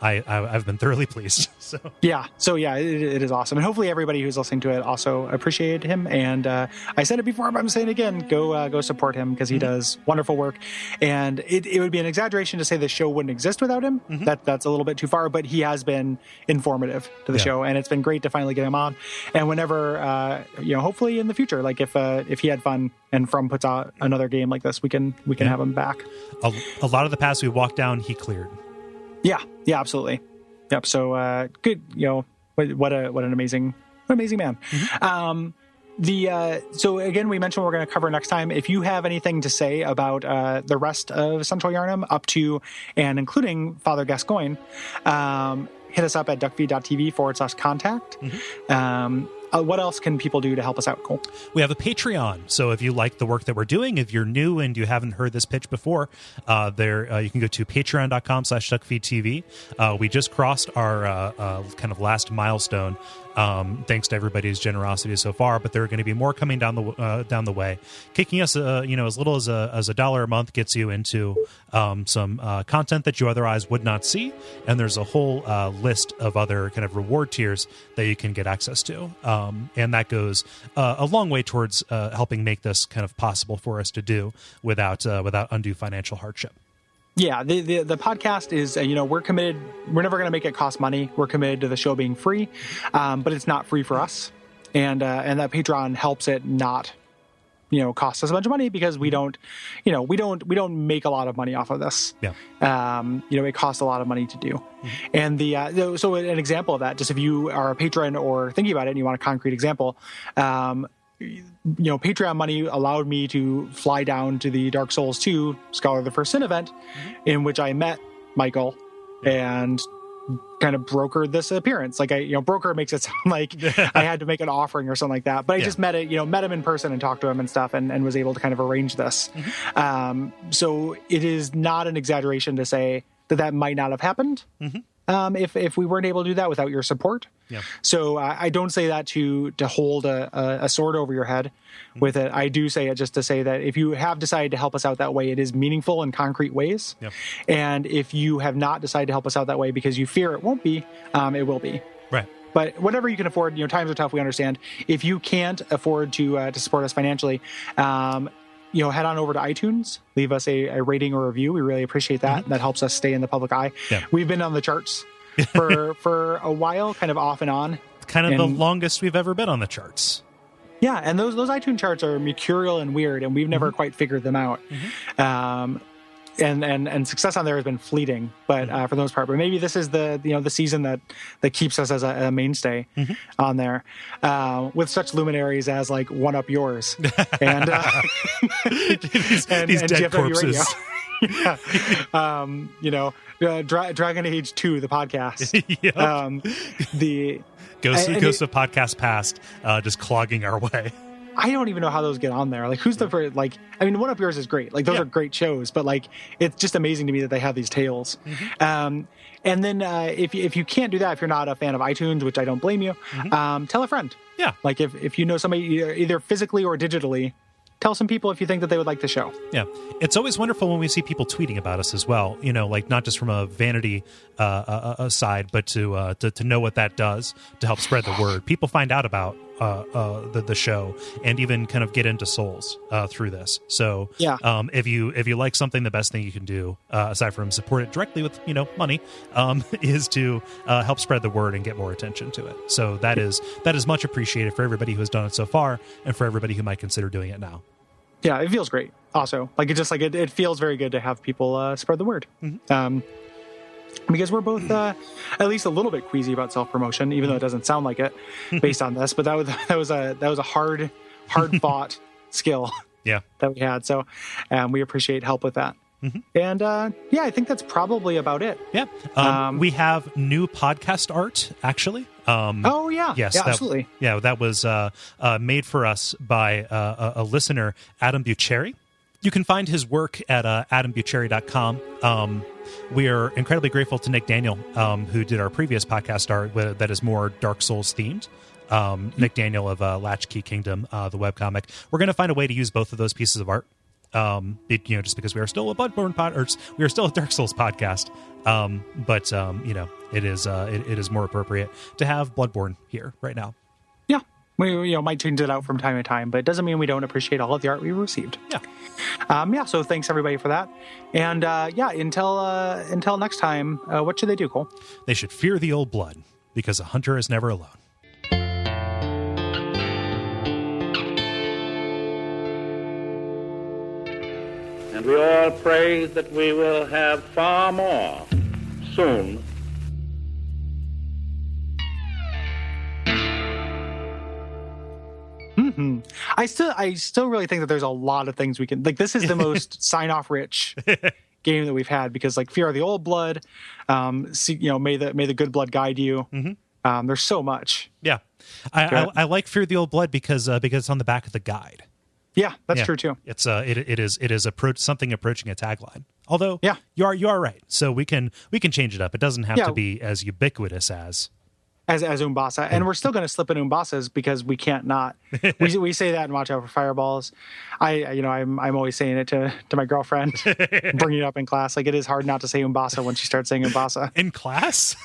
I've been thoroughly pleased. So it is awesome, and hopefully everybody who's listening to it also appreciated him. And I said it before, but I'm saying it again: go support him because he does wonderful work. And it would be an exaggeration to say the show wouldn't exist without him. That's a little bit too far, but he has been informative to the show, and it's been great to finally get him on. And whenever hopefully in the future, like if he had fun and From puts out another game like this, we can have him back. A lot of the paths we walked down, he cleared. Yeah, absolutely. Yep. So good. What an amazing man. So again, we mentioned we're going to cover next time. If you have anything to say about the rest of Central Yharnam up to and including Father Gascoigne, hit us up at Duckfeed.tv/contact. What else can people do to help us out, Cole? We have a Patreon. So if you like the work that we're doing, if you're new and you haven't heard this pitch before, you can go to patreon.com/DuckFeed.tv. We just crossed our kind of last milestone, thanks to everybody's generosity so far, but there are going to be more coming down the way. Kicking us, as little as a dollar a month gets you into some content that you otherwise would not see, and there's a whole list of other kind of reward tiers that you can get access to. And that goes a long way towards helping make this kind of possible for us to do without undue financial hardship. Yeah, the podcast is, we're committed. We're never going to make it cost money. We're committed to the show being free, but it's not free for us. And that Patreon helps it not, cost us a bunch of money because we don't make a lot of money off of this. Yeah. It costs a lot of money to do. And so an example of that, just if you are a patron or thinking about it and you want a concrete example, Patreon money allowed me to fly down to the Dark Souls 2 Scholar of the First Sin event, in which I met Michael and kind of brokered this appearance. Like broker makes it sound like I had to make an offering or something like that, but I just met him in person and talked to him and stuff, and was able to kind of arrange this. So it is not an exaggeration to say that might not have happened. If we weren't able to do that without your support. Yeah. So I don't say that to hold a sword over your head with it. I do say it just to say that if you have decided to help us out that way, it is meaningful in concrete ways. Yep. And if you have not decided to help us out that way because you fear it won't be, it will be. Right. But whatever you can afford, times are tough, we understand. If you can't afford to support us financially, head on over to iTunes, leave us a rating or review. We really appreciate that. That helps us stay in the public eye. Yeah. We've been on the charts for a while, kind of off and on. Kind of the longest we've ever been on the charts. Yeah, and those iTunes charts are mercurial and weird, and we've never quite figured them out. And success on there has been fleeting, but for the most part. But maybe this is the season that keeps us as a mainstay on there, with such luminaries as like One Up Yours and these dead corpses. Dragon Age 2, the podcast. The Ghosts of Podcast Past, just clogging our way. I don't even know how those get on there. Like, who's the first? Like, I mean, One Up Yours is great. Like, those are great shows, but like, it's just amazing to me that they have these tales. And then if you can't do that, if you're not a fan of iTunes, which I don't blame you, tell a friend. Yeah. Like if you know somebody either physically or digitally tell some people if you think that they would like the show. Yeah. It's always wonderful when we see people tweeting about us as well, like not just from a vanity side, but to know what that does to help spread the word. People find out about the show and even kind of get into Souls through this. So if you like something, the best thing you can do, aside from support it directly with money, is to help spread the word and get more attention to it. So that is much appreciated for everybody who has done it so far and for everybody who might consider doing it now. Yeah, it feels great. Also, it feels very good to have people spread the word. Mm-hmm. Because we're both at least a little bit queasy about self-promotion, even though it doesn't sound like it based on this. But that was a hard fought skill that we had. So we appreciate help with that. Mm-hmm. And I think that's probably about it. Yeah. We have new podcast art, actually. Yes, absolutely. That was made for us by a listener, Adam Bucheri. You can find his work at adambucheri.com. We are incredibly grateful to Nick Daniel, who did our previous podcast art that is more Dark Souls themed. Nick Daniel of Latchkey Kingdom, the webcomic. We're going to find a way to use both of those pieces of art. Just because we are still a Bloodborne we are still a Dark Souls podcast. But it is more appropriate to have Bloodborne here right now. Yeah. We might change it out from time to time, but it doesn't mean we don't appreciate all of the art we received. Yeah. So thanks everybody for that. And until next time, what should they do, Cole? They should fear the old blood, because a hunter is never alone. And we all pray that we will have far more soon. Mm-hmm. I still really think that there's a lot of things we can, this is the most sign-off rich game that we've had, because Fear of the Old Blood, may the good blood guide you. Mm-hmm. There's so much. Yeah. I like Fear the Old Blood because it's on the back of the guide. Yeah, that's true too. It's it is something approaching a tagline. Although you are right. So we can change it up. It doesn't have to be as ubiquitous as Umbasa, and we're still going to slip in Umbasas because we can't not. We say that and Watch Out for Fireballs. I'm always saying it to my girlfriend, bringing it up in class. It is hard not to say Umbasa when she starts saying Umbasa in class.